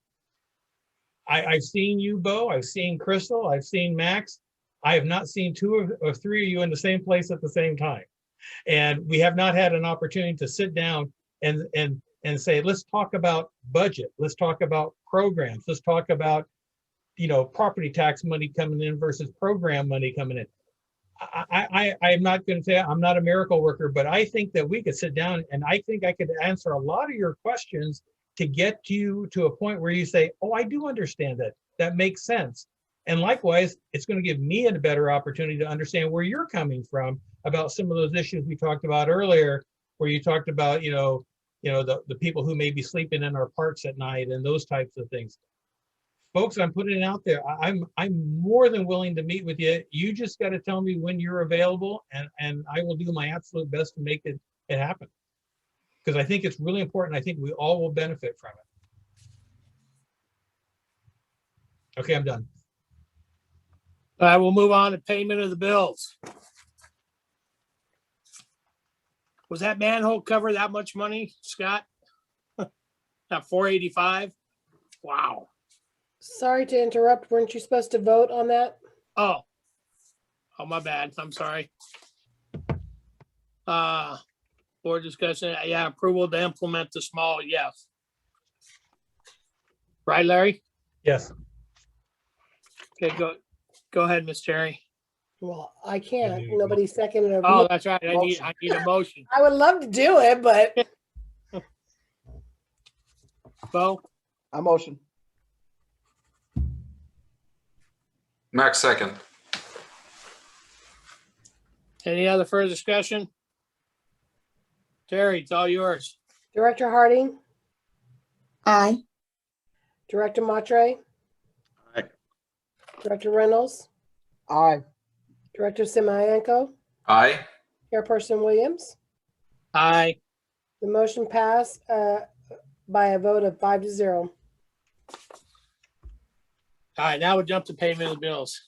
I've seen you, Bo, I've seen Crystal, I've seen Max. I have not seen 2 or 3 of you in the same place at the same time. And we have not had an opportunity to sit down and say, let's talk about budget. Let's talk about programs. Let's talk about, you know, property tax money coming in versus program money coming in. I'm not going to say I'm not a miracle worker, but I think that we could sit down and I think I could answer a lot of your questions to get you to a point where you say, oh, I do understand that. That makes sense. And likewise, it's going to give me a better opportunity to understand where you're coming from about some of those issues we talked about earlier, where you talked about, the people who may be sleeping in our parks at night and those types of things. Folks, I'm putting it out there. I'm more than willing to meet with you. You just got to tell me when you're available, and I will do my absolute best to make it happen. Because I think it's really important. I think we all will benefit from it. Okay, I'm done. I will move on to payment of the bills. Was that manhole cover that much money, Scott? That 485? Wow. Sorry to interrupt. Weren't you supposed to vote on that? Oh, my bad. I'm sorry. Board discussion. Yeah, approval to implement the small, yes. Right, Larry? Yes. Okay, go ahead, Miss Terry. Well, I can't. Yeah, Nobody seconded a Oh, that's right. I Motion. need a motion. I would love to do it, but Bo, I motion. Max second. any other further discussion? Terry, it's all yours. Director Harding, Aye. Director Matre, Aye. Director Reynolds, Aye. Director Simianco, Aye. Chairperson Williams. Aye. The motion passed by a vote of 5-0. All right, now we'll jump to payment of the bills.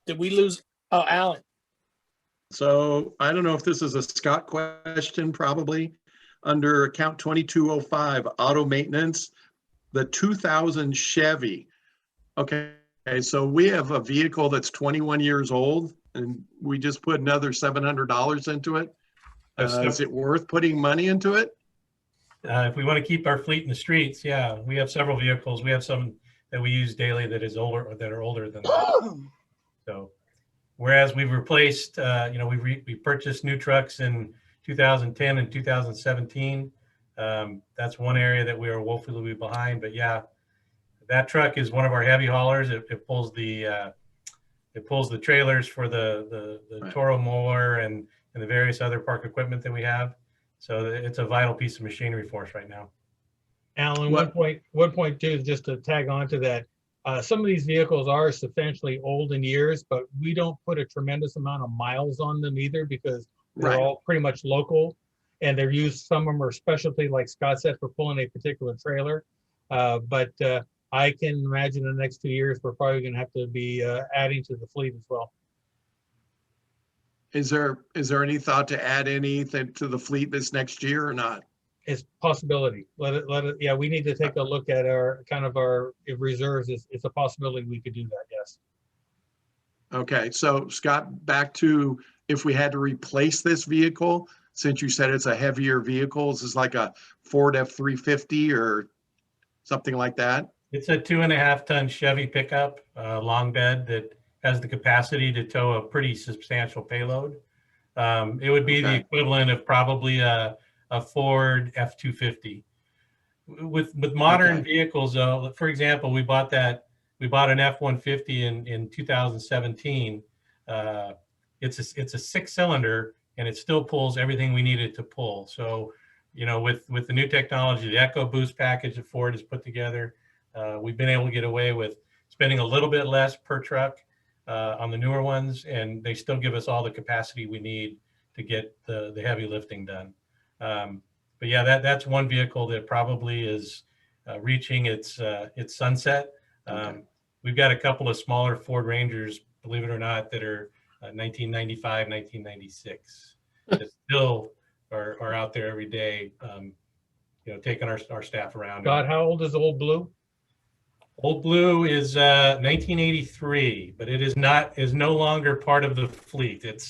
Did we lose? Oh, Alan. So I don't know if this is a Scott question, probably. Under account 2205, auto maintenance, the 2000 Chevy. Okay, so we have a vehicle that's 21 years old and we just put another $700 into it. Is it worth putting money into it? If we want to keep our fleet in the streets, yeah, we have several vehicles. We have some that we use daily that is older or that are older than that. So, whereas we've replaced, we purchased new trucks in 2010 and 2017. That's one area that we are woefully behind. But yeah, that truck is one of our heavy haulers. It pulls the trailers for the Right. Toro mower and the various other park equipment that we have. So it's a vital piece of machinery for us right now. Alan, What- one point too, just to tag on to that. Some of these vehicles are substantially old in years, but we don't put a tremendous amount of miles on them either because they're Right. all pretty much local and they're used, some of them are specialty, like Scott said, for pulling a particular trailer. But I can imagine in the next 2 years, we're probably gonna have to be adding to the fleet as well. Is there any thought to add anything to the fleet this next year or not? It's possibility. Let it, yeah, we need to take a look at our, kind of our reserves. It's a possibility we could do that, yes. Okay, so Scott, back to if we had to replace this vehicle, since you said it's a heavier vehicle, is this like a Ford F-350 or something like that? It's a 2.5-ton Chevy pickup, long bed that has the capacity to tow a pretty substantial payload. It would be the Okay. equivalent of probably a Ford F-250. With modern Okay. vehicles, though, for example, we bought an F-150 in 2017. It's a 6-cylinder and it still pulls everything we need it to pull. So, you know, with the new technology, the EcoBoost package that Ford has put together, we've been able to get away with spending a little bit less per truck on the newer ones, and they still give us all the capacity we need to get the heavy lifting done. But yeah, that's one vehicle that probably is reaching its sunset. Okay. We've got a couple of smaller Ford Rangers, believe it or not, that are 1995, 1996 that still are out there every day, you know, taking our staff around. Scott, how old is Old Blue? Old Blue is 1983, but it is no longer part of the fleet. It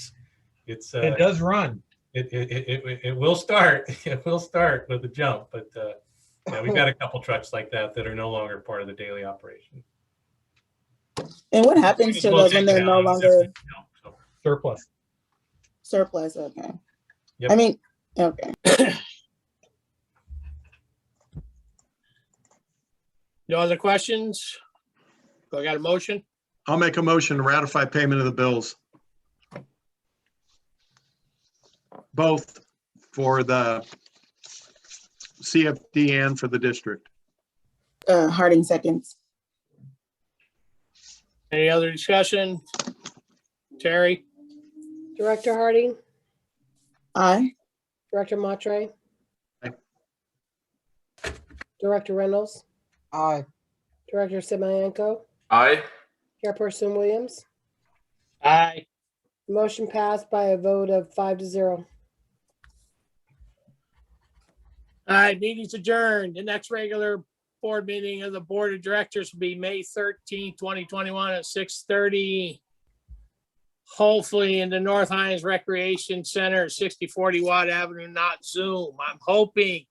does run. It will start. It will start with a jump, but yeah, we've got a couple trucks like that are no longer part of the daily operation. And what happens to those when they're no longer Surplus. surplus? Okay. Yep. I mean, okay. No other questions? Do I got a motion? I'll make a motion to ratify payment of the bills. Both for the CFD and for the district. Harding seconds. Any other discussion? Terry? Director Harding, Aye. Director Matre. Aye. Director Reynolds, Aye. Director Simayenko, Aye. Chairperson Williams. Aye. Motion passed by a vote of 5-0. All right, meeting's adjourned. The next regular board meeting of the Board of Directors will be May 13th, 2021 at 6:30. Hopefully in the North Hines Recreation Center, 6040 Watt Avenue, not Zoom. I'm hoping.